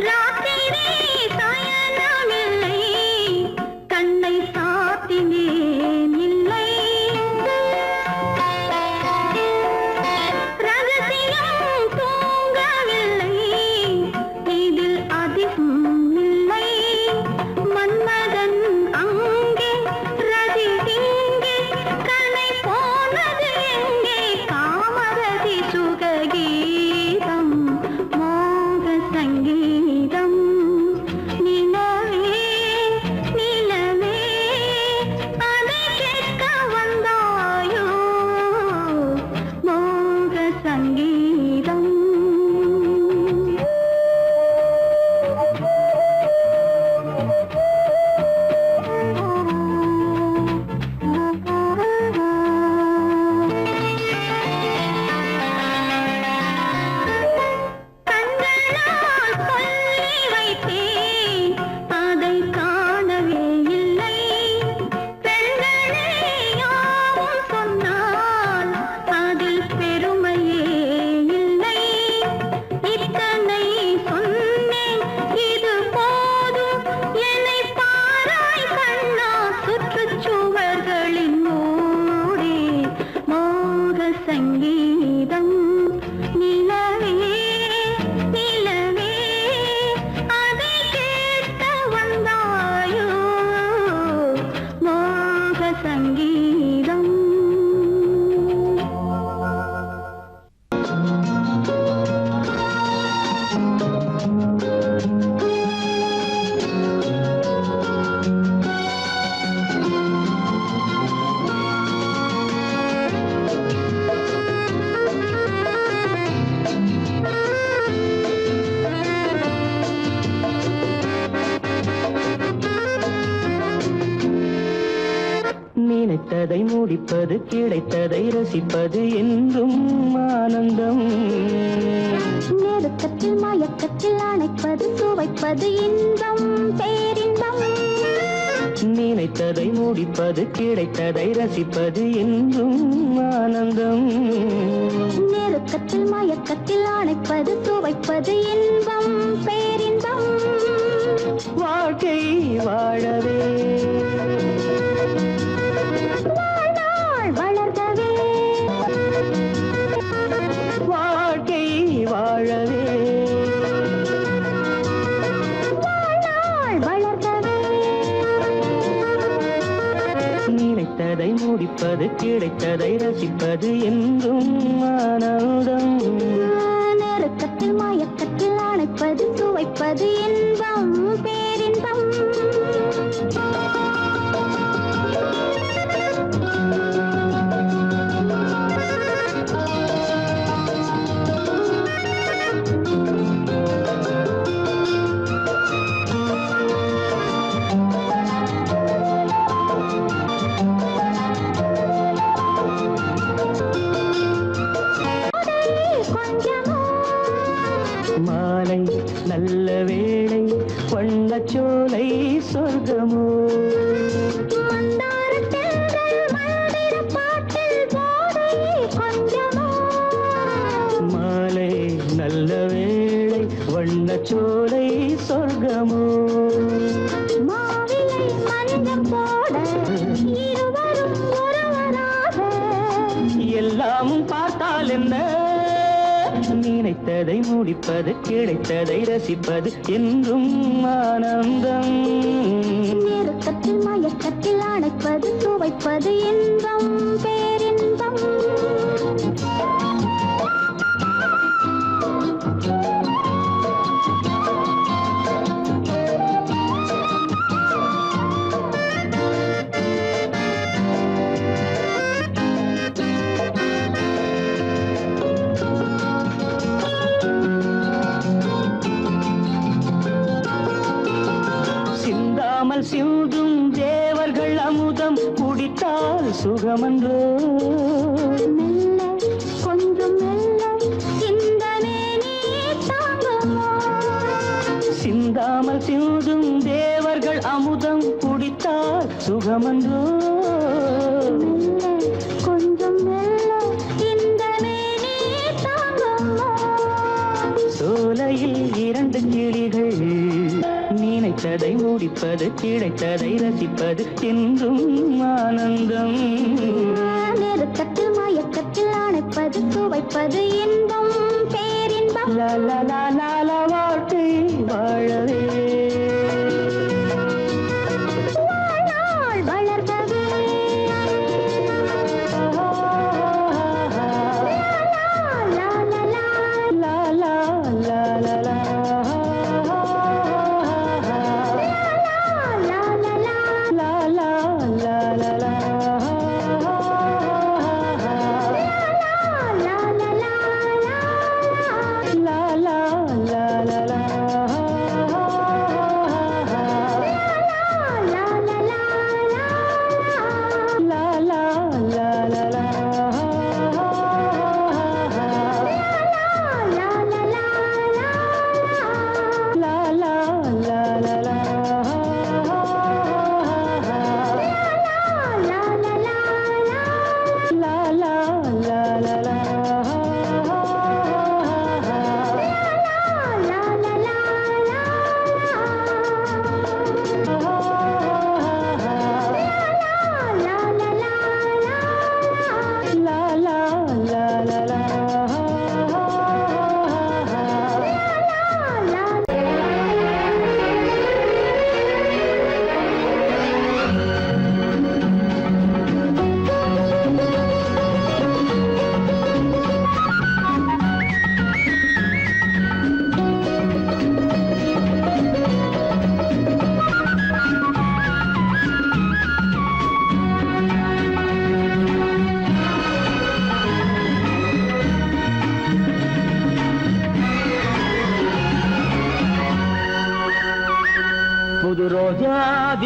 ராத்திரி சயனமில்லை சங்கீதம் நிலவே நிலவே அதை கேட்க வந்தாயோ மோக சங்கீதம். நினைத்ததை முடிப்பது கிடைத்ததை ரசிப்பது என்றும் ஆனந்தம். நெருக்கத்தில் மயக்கத்தில் அணைப்பது சுவைப்பது இன்பம் பேரின்பம். நினைத்ததை முடிப்பது கிடைத்ததை ரசிப்பது என்றும் ஆனந்தம். நெருக்கத்தில் மயக்கத்தில் அணைப்பது சுவைப்பது இன்பம் பேரின்பம். வாழ்க்கை வாழவே வாழ்நாள் வளர்கவே வாழ்க்கை வாழவே வாழ்நாள் வளர்கவே. நினைத்ததை முடிப்பது கிடைத்ததை ரசிப்பது என்றும் ஆனந்தம். நெருக்கத்தில் மயக்கத்தில் அணைப்பது சுவைப்பது இன்பம் பேரின்பம். மாலை நல்ல வேளை வண்ணச்சோலை சொர்க்கமோ. மாலை நல்ல வேளை வண்ணச்சோலை சொர்க்கமோ. மாவிலை மஞ்சம் போட இருவரும் ஒருவராக எல்லாம் பார்த்தால் என்ன, நினைத்ததை முடிப்பது கிடைத்ததை ரசிப்பது என்றும் ஆனந்தம். நெருக்கத்தில் மயக்கத்தில் அணைப்பது சுவைப்பது இன்பம் பேரின்பம். சிந்தாமல் சிந்தும் தேவர்கள் அமுதம் குடித்தால் சுகமன்றோ. மெல்ல கொஞ்சம் மெல்ல இந்த மேனி தாங்குமோ. சிந்தாமல் சிந்தும் தேவர்கள் அமுதம் குடித்தால் சுகமன்றோ. மெல்ல கொஞ்சம் மெல்ல இந்த மேனி தாங்குமோ. சோலையில் இரண்டு கிளிகள் நினைத்ததை முடிப்பது கிடைத்ததை ரசிப்பது என்றும் ஆனந்தம். நெருக்கத்தில் மயக்கத்தில் அணைப்பது சுவைப்பது இன்பம் பேரின்பம். வாழ்க்கை வாழவே வாழ்நாள் வளர்கவே லா லா லா லா லா லா லா லா. லா லா லா La la la la la. லா லா லா லா La la la la la.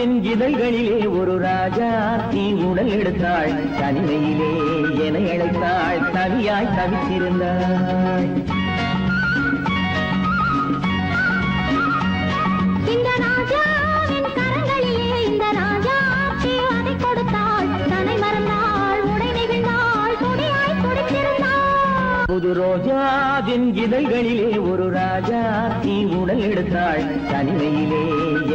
ரோஜாவின் இதழ்களிலே ஒரு ராஜாத்தி உடல் எடுத்தாள் தனிமையிலே என அழைத்தாள் தனியாய் தவித்திருந்தாள் இந்த ராஜாவின் கரங்களிலே இந்த ராஜாத்தி அதை கொடுத்தாள் தன்னை மறந்தாள் உடை நெகிழ்ந்தாள் துடியாய் துடித்திருந்தாள் புது ரோஜாவின் இதழ்களிலே ஒரு ராஜாத்தி உடல் எடுத்தாள் தனிமையிலே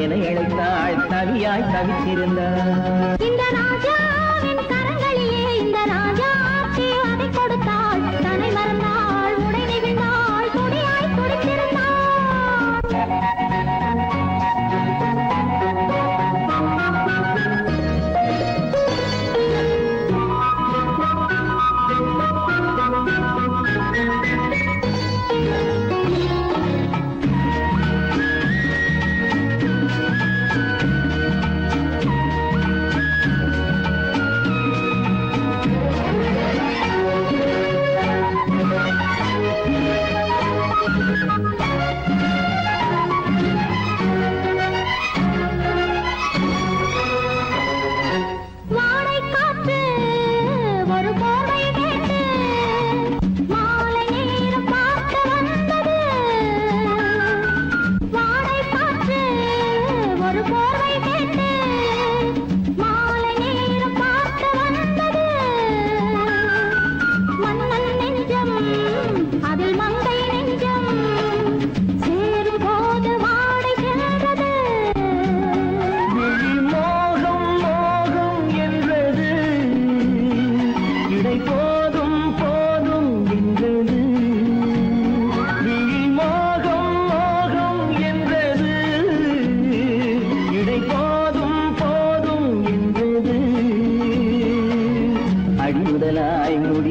என அழைத்தாள் தனியாய் தவித்திருந்தாள் இந்த ராஜாவின் கரங்களிலே இந்த ராஜாத்தி அதை கொடுத்தாள் தன்னை மறந்தாள் உடை நெகிழ்ந்தாள் துடியாய் துடித்திருந்தாள்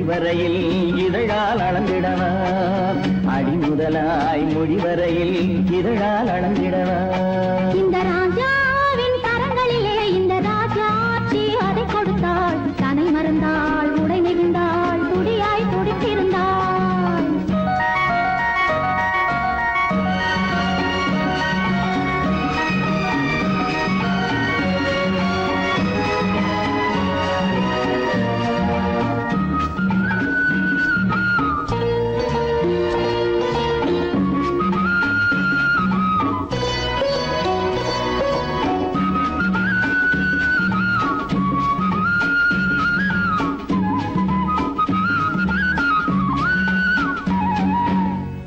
வரையில் இதழால் அளந்திடவா அடி முதலாய் மொழி வரையில் இதழால் அளந்திடவா இந்த ராஜாவின் கரங்களிலே இந்த ராஜாச்சி அதை கொடுத்தாள் தன்னை மறந்தாள் உடை நெகிழ்ந்தாள் துடியாய் துடித்திருந்தாள்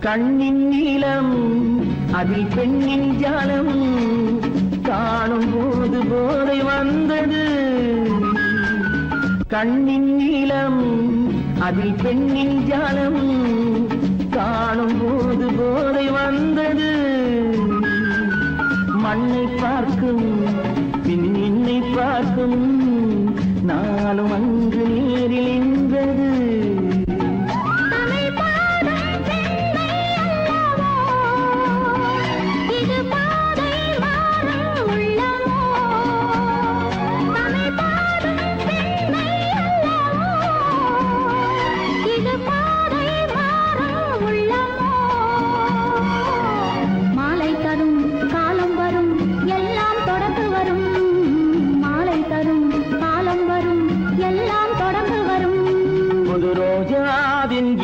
கண்ணின் நீளம் அதில் பெண்ணின் ஜாலம் காணும் போது போதை வந்தது கண்ணின் நீளம் அதில் பெண்ணின் ஜாலம் காணும் போது போதை வந்தது மண்ணை பார்க்கும் பின் என்னை பார்க்கும் நாளும் அங்கு நேரில் நின்றது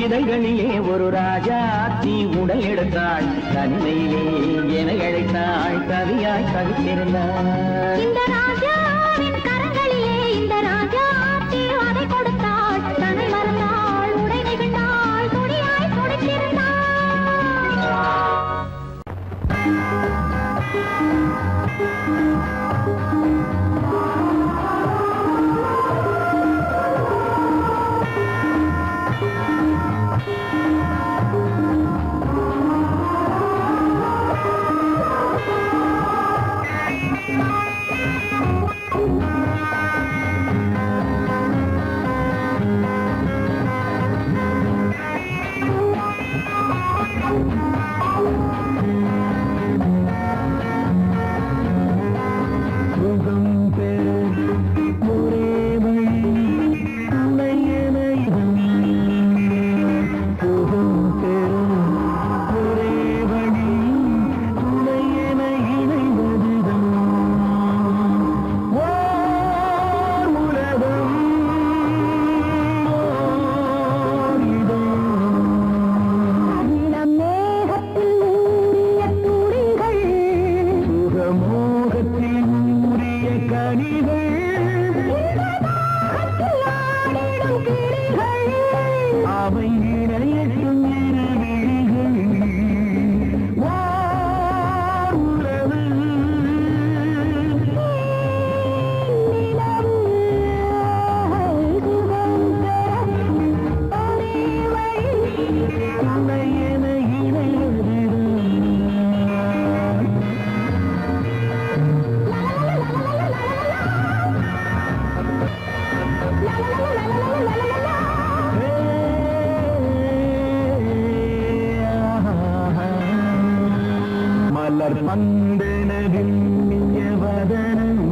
இதழ்களிலே ஒரு ராஜாத்தி உடல் எடுத்தாள் தனிமையிலே என அழைத்தாள் கவியாய் கவித்திருந்தாள் இந்த ராஜாவின் கரங்களிலே இந்த ராஜாத்தி அதை கொடுத்தாள் தன்னை மறந்தாள் உடை நெகிழ்ந்தாள் துடியாய் துடித்திருந்தாள் கனிகள் அவை இணையட்டும் இரு விழிகள் உறவு துணையென இணையதுதான் மலர் பந்தனவில் வதனம்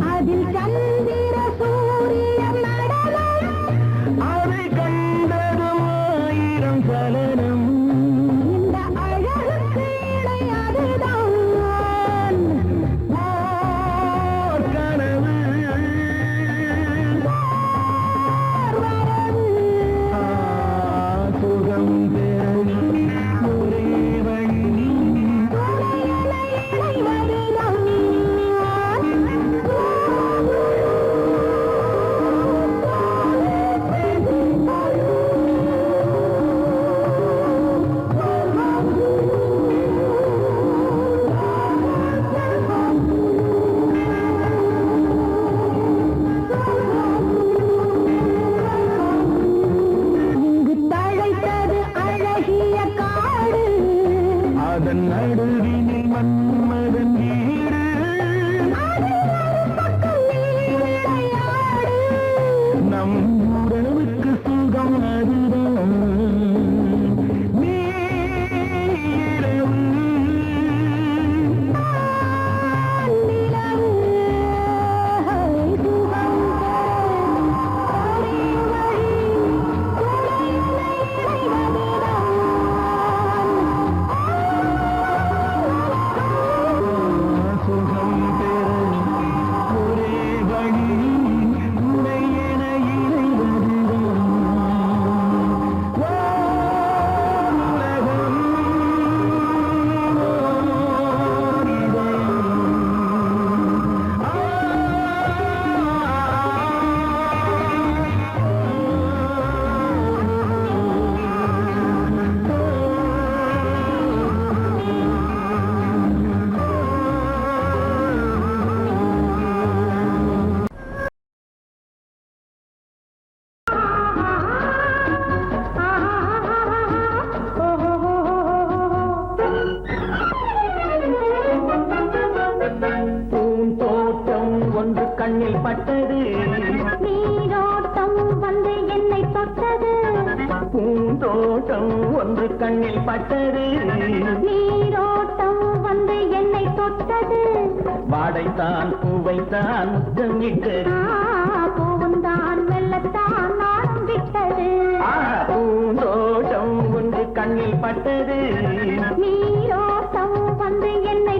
அதில் சந்திர சூரிய நடனம் அதை கண்டதும் ஆயிரம் சலனம் இந்த அழகுக்கு இணை அதுதான் ஓர் கனவு சுகம் பெறும் ஒரே வழி இங்கு தழைத்தது அழகிய காடு அதன் நடுவினில் மன்மதன் வீடு பக்கம் நீ விளையாடு நம் உறவுக்கு சுகம் அதுதான் நீரவு நிலவு சுகம் சுகம் பெறும் ஒரே வழி உடையென இணைவதுதான் உலகம் பூந்தோட்டம் ஒன்று கண்ணில் பட்டது நீரோட்டம் வந்து என்னை தொட்டது பூந்தோட்டம் ஒன்று கண்ணில் பட்டது நீரோட்டம் வந்து என்னை தொட்டது வாடைத்தான் பூவைத்தான் முத்தமிட்டது பூவுந்தான் மெல்லத்தான் நானும் விட்டது பூந்தோட்டம் ஒன்று கண்ணில் பட்டது நீரோட்டம் வந்து என்னை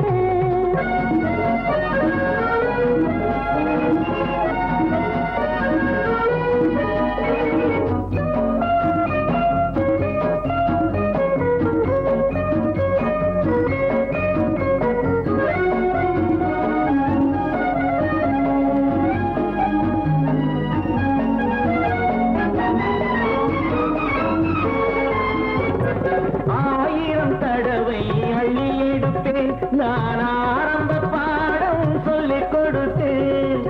ஆயிரம் தடவை அள்ளி எடுப்பேன் நான் ஆரம்ப பாடம் சொல்லிக் கொடுத்தேன்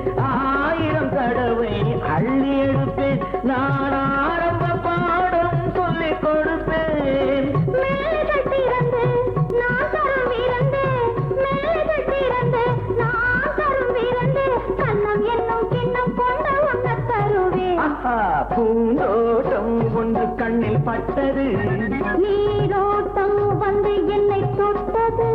ஆயிரம் தடவை அள்ளி எடுப்பேன் நான் ஆரம்ப பாடம் சொல்லிக் கொடுப்பேன் மேலைகள் திறந்து நான் தரும் விருந்து மேலைகள் திறந்து நான் தரும் விருந்து கண்ணம் என்னும் கிண்ணம் கொண்டு உண்ண தருவேன் பூந்தோட்டம் ஒன்று கண்ணில் பட்டது நீரோட்டம் வந்து என்னை தொட்டது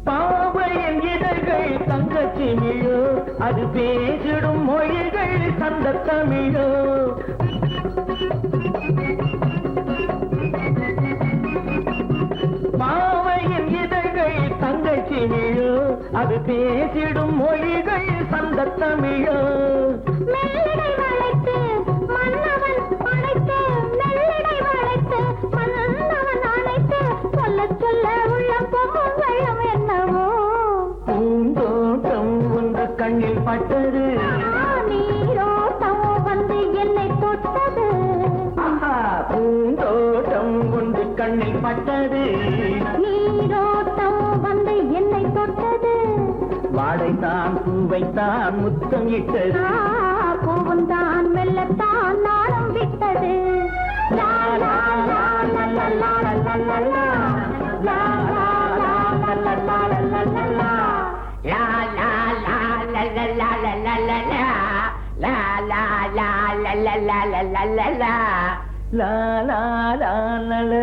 பாவையின் இதழ்கள் தங்கச்சி மிழோ அது பேசிடும் மொழிகள் சந்த தமிழோ பாவையின் இதழ்கள் தங்கச்சி மிழோ அது பேசிடும் மொழிகள் சந்த தமிழோ மெல்லிடை வளைத்து மன்னவன் கண்ணில் பட்டது நீரோட்டம் வந்து என்னை தொட்டது வாடைத்தான் பூவைத்தான் முத்தம் இட்டது பூவும் தான் மெல்லத்தான் நாளும் விட்டது லா லா லா லா லா லா லா லா லா லா லா லா லா லா லா லா லா லா La la la la la la la la la la la la la la la la la la la la லா லா லா லா லா.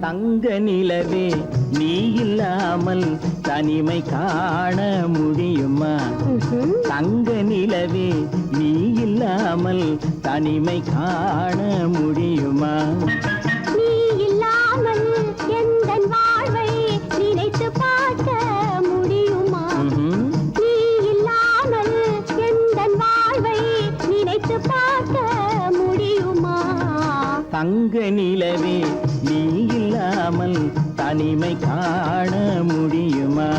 தங்க நிலவே நீ இல்லாமல் தனிமை காண முடியுமா தங்க நிலவே நீ இல்லாமல் தனிமை காண முடியுமா நீ இல்லாமல் எந்தன் வாழ்வை நினைத்து பார்க்க முடியுமா நீ இல்லாமல் எந்தன் வாழ்வை நினைத்து பார்க்க முடியுமா தங்க நிலவே நீ இல்லாமல் தனிமை காண முடியுமா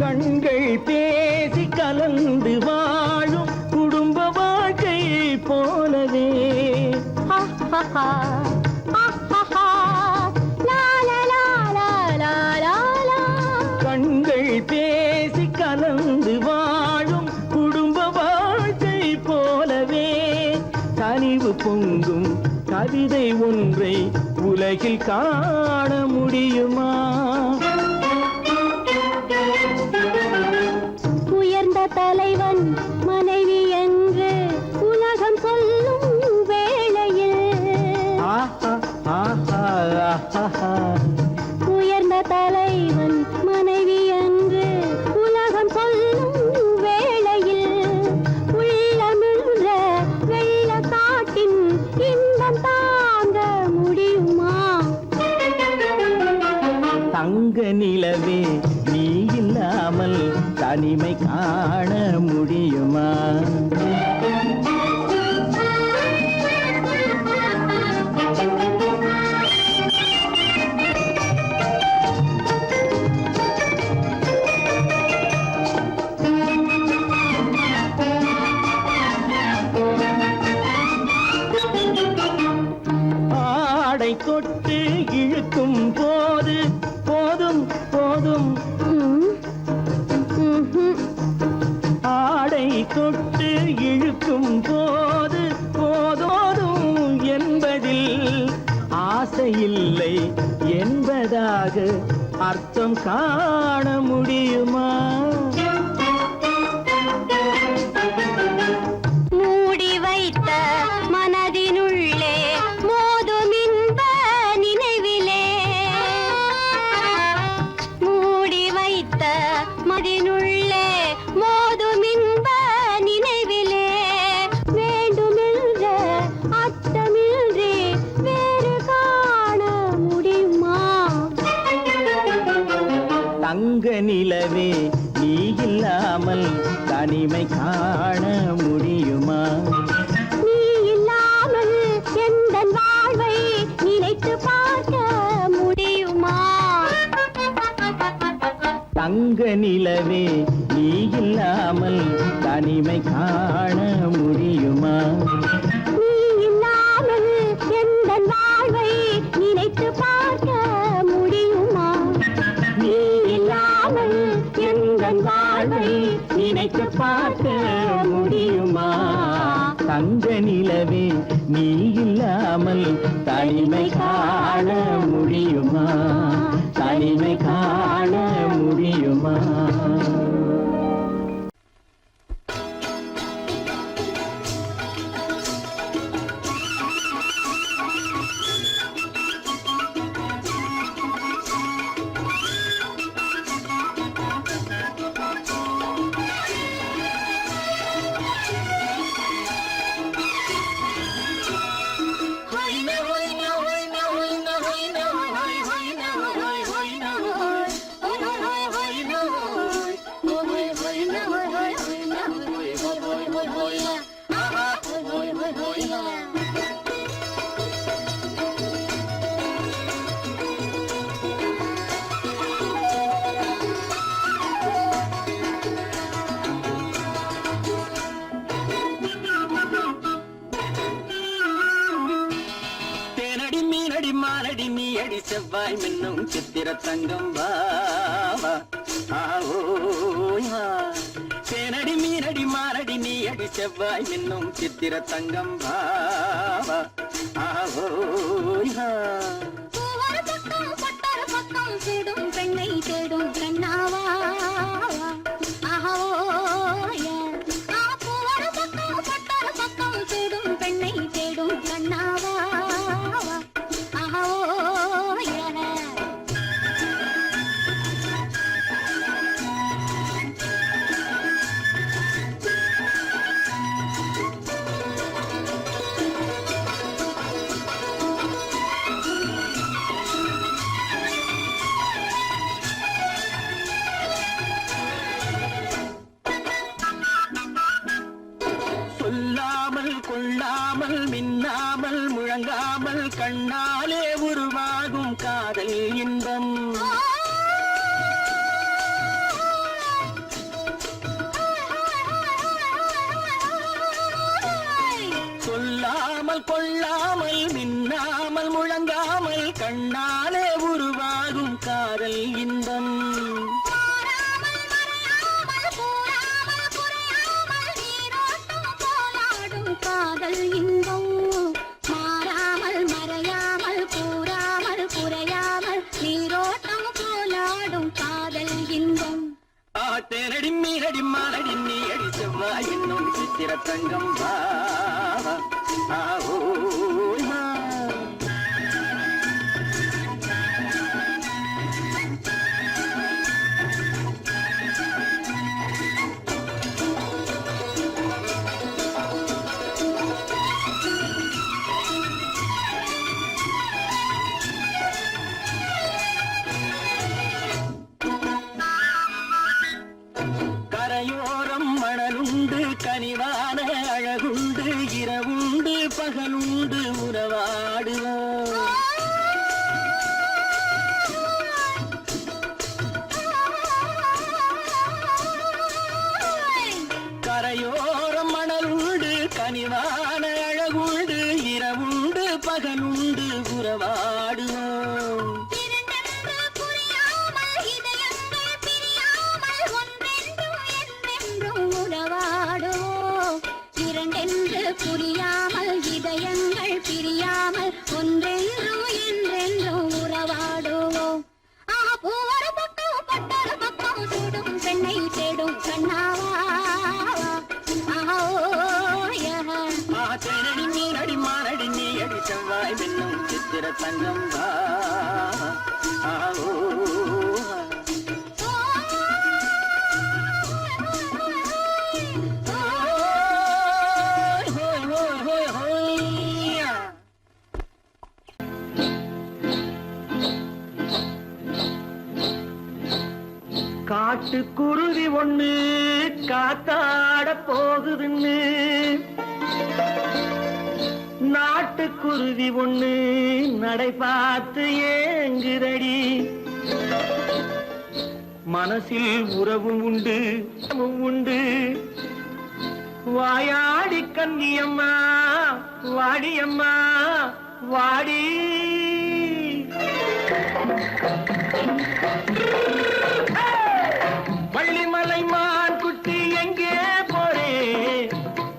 கண்கள் பேசி கலந்து வாழும் குடும்ப வாழ்க்கை போலவே கண்கள் பேசி கலந்து வாழும் குடும்ப வாழ்க்கை போலவே கனிவு பொங்கும் கவிதை ஒன்றை உலகில் காண முடியுமா உயர்ந்த தலைவன் மனைவி என்று உலகம் சொல்லும் வேளையில் ஆஹா ஆஹா ஆஹா உயர்ந்த தலைவன் மனைவி என்று உலகம் சொல்லும் வேளையில் உள்ளமிழ்ற வெள்ள காட்டின் இன்பம் தாங்க முடியுமா தங்க நிலவே நீ இல்லாமல் தனிமை காண முடியுமா ஆடை தொட்டு இழுக்கும் போது போதும் போதும் ஆடை தொட்டு இழுக்கும் போது போதோதும் என்பதில் ஆசையில்லை என்பதாக அர்த்தம் காண முடியுமா மூடி வைத்த மனதினுள்ளே மோதும் இன்ப நினைவிலே மூடி வைத்த மனதினுள்ளே மோதும் இன்ப நினைவிலே வேண்டுமென்ற அர்த்தமின்றி வேறு காண முடியுமா தங்க நிலவே நீ இல்லாமல் தனிமை காண முடியுமா நீ இல்லாமல் எந்தன் வாழ்வை நினைத்து பார்க்க முடியுமா தங்க நிலவே நீ இல்லாமல் தனிமை காண முடியுமா நீ இல்லாமல் எந்தன் வாழ்வை நினைத்து பார்க்க முடியுமா நீ இல்லாமல் எந்தன் வாழ்வை நினைத்து பார்க்க முடியுமா தங்க நிலவே நீ இல்லாமல் தனிமை காண முடியுமா தனிமை காண முடியுமா அடி செவ்வாய் மின்னும் சித்திர தங்கம் பாவா ஆவோயா தேனடி மீனடி மாரடி நீ அடி செவ்வாய் மின்னும் சித்திர தங்கம் பாவா ஆவோயா பூவர பக்கம் பட்டர பக்கம் தேடும் பெண்ணை தேடும் கண்ணாவா ஆஹோய பூவர பக்கம் பட்டர பக்கம் தேடும் பெண்ணை தேடும் கண்ணாவா ஆஹோய சொல்லாமல் கொள்ளாமல் மின்னாமல் முழங்காமல் கண்ணாலே உருவாகும் காதல் இன்பம் சொல்லாமல் கொள்ளாமல் மின்னாமல் முழங்காமல் கண்ணாலே உருவாகும் காதல் இன்பம் காதல் இன்பம் மாறாமல் மறையாமல் கூறாமல் குறையாமல் நீரோட்டம் போலாடும் காதல் இன்பம் தேனடி மீனடி மானடி நீ அடி செவ்வாய் என்னும் சித்திர தங்கம் பாவா ஆவோயா கரையோரம் மணலுண்டு கனிவான அழகுண்டு இரவுண்டு பகலுண்டு உறவாடுவோம் கரையோரம் மணலுண்டு கனிவான அழகுண்டு இரவுண்டு பகலுண்டு உறவாடுவோம் இரண்டென்று புரியாமல் இதயங்கள் பிரியாமல் ஒன்றென்றும் என்றென்றும் உறவாடுவோம் பூவர பக்கம் பட்டர பக்கம் சூடும் பெண்ணை தேடும் கண்ணாவா தேனடி மீனடி மானடி நீ அடி செவ்வாய் மின்னும் சித்திர தங்கம் ஆவோ காட்டுக்குருவி ஒண்ணு காத்தாட போகுதுன்னு நாட்டுக்குருவி ஒண்ணு நடை பார்த்து ஏங்குதடி மனசில் உறவும் உண்டு உண்டு வாயாடி கன்னியம்மா வாடியம்மா வாடி வள்ளிமலை மான் குட்டி எங்கே போறே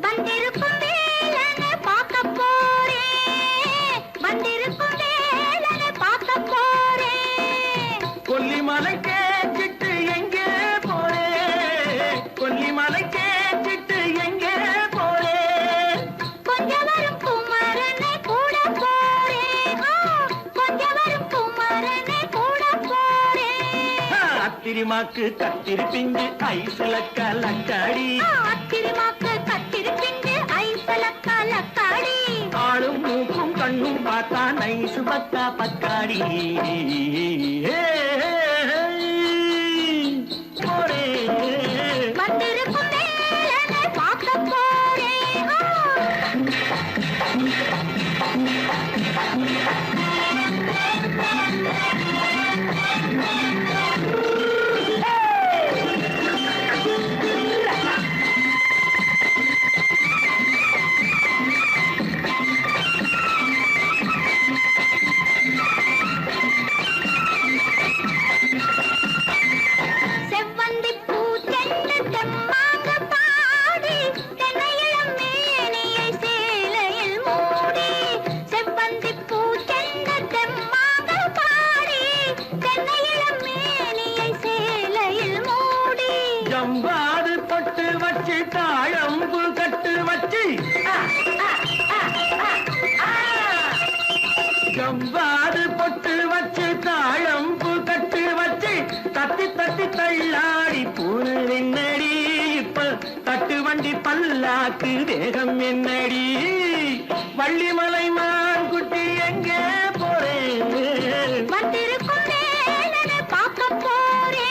வந்திருக்கும் வேலனை பார்க்க போறேன் வந்திருக்கும் வேலனை பார்க்க போறேன் கொல்லிமலை கேட்டுட்டு எங்கே போறே கொல்லிமலை கேட்டுட்டு எங்கே போறே கொஞ்சம் வரும் குமரனை கூட போறேன் கொஞ்சம் வரும் குமரனை கூட போறேன் அத்திரிமாக்கு கத்திரி பிஞ்சு ஐசுல கலக்காடி அத்திரிமாக்கு கத்திரி பிஞ்சு ஐசல கலக்காடி ஆளும் மூக்கும் கண்ணும் பார்த்தா நைசு பக்கா பக்காடி போரே வந்திருக்கும் வேலனை பார்க்க போறேன் தெம்மாக பாடி தென்னையிளம் மேனியை சேலையில் மூடி செவ்வந்தி பூ சென்ற தெம்மாக பாடி தென்னையிளம் மேனியை சேலையில் மூடி ஜம்பாது பொட்டு வச்சு தாழம்பு கட்டு வச்சு ஜம்பாது பொட்டு வச்சு தாழம்பு கட்டு வச்சு தட்டி தட்டி தள்ளாடி பூரு என்னடி இப்ப தட்டு வண்டி பல்லாக்கு வேகம் என்னடி வள்ளிமலை மான் குட்டி எங்கே போறேன் வந்திருக்கும் வேலனை பார்க்க போறேன்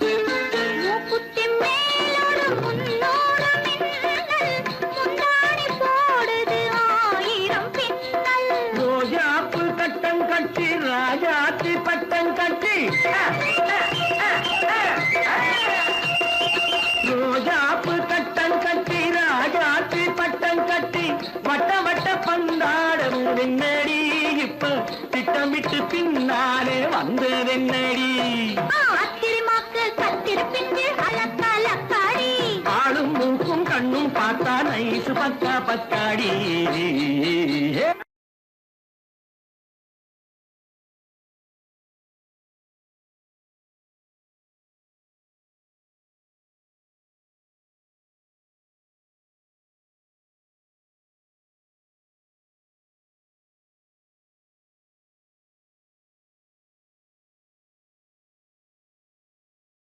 மூக்குத்தி மேலோடு முன்னோடு மின்னல் முந்தாடி போடுது ஆயிரம் பின்னல் ரோஜாப்பு கட்டம் கட்டி ராஜாத்தி பட்டம் கட்டி ரோஜாப்பு கட்டம் கட்டி ராஜாத்தி பட்டம் கட்டி வட்ட வட்ட பந்தாடம் வெண்ணடி இப்ப திட்டமிட்டு பின்னாலே வந்ததென்னடி அத்திரிமாக்கு கத்திருப்பின்று அலக்கலக்காடி ஆளும் மூக்கும் கண்ணும் பார்த்தா நைசு பக்கா பக்காடி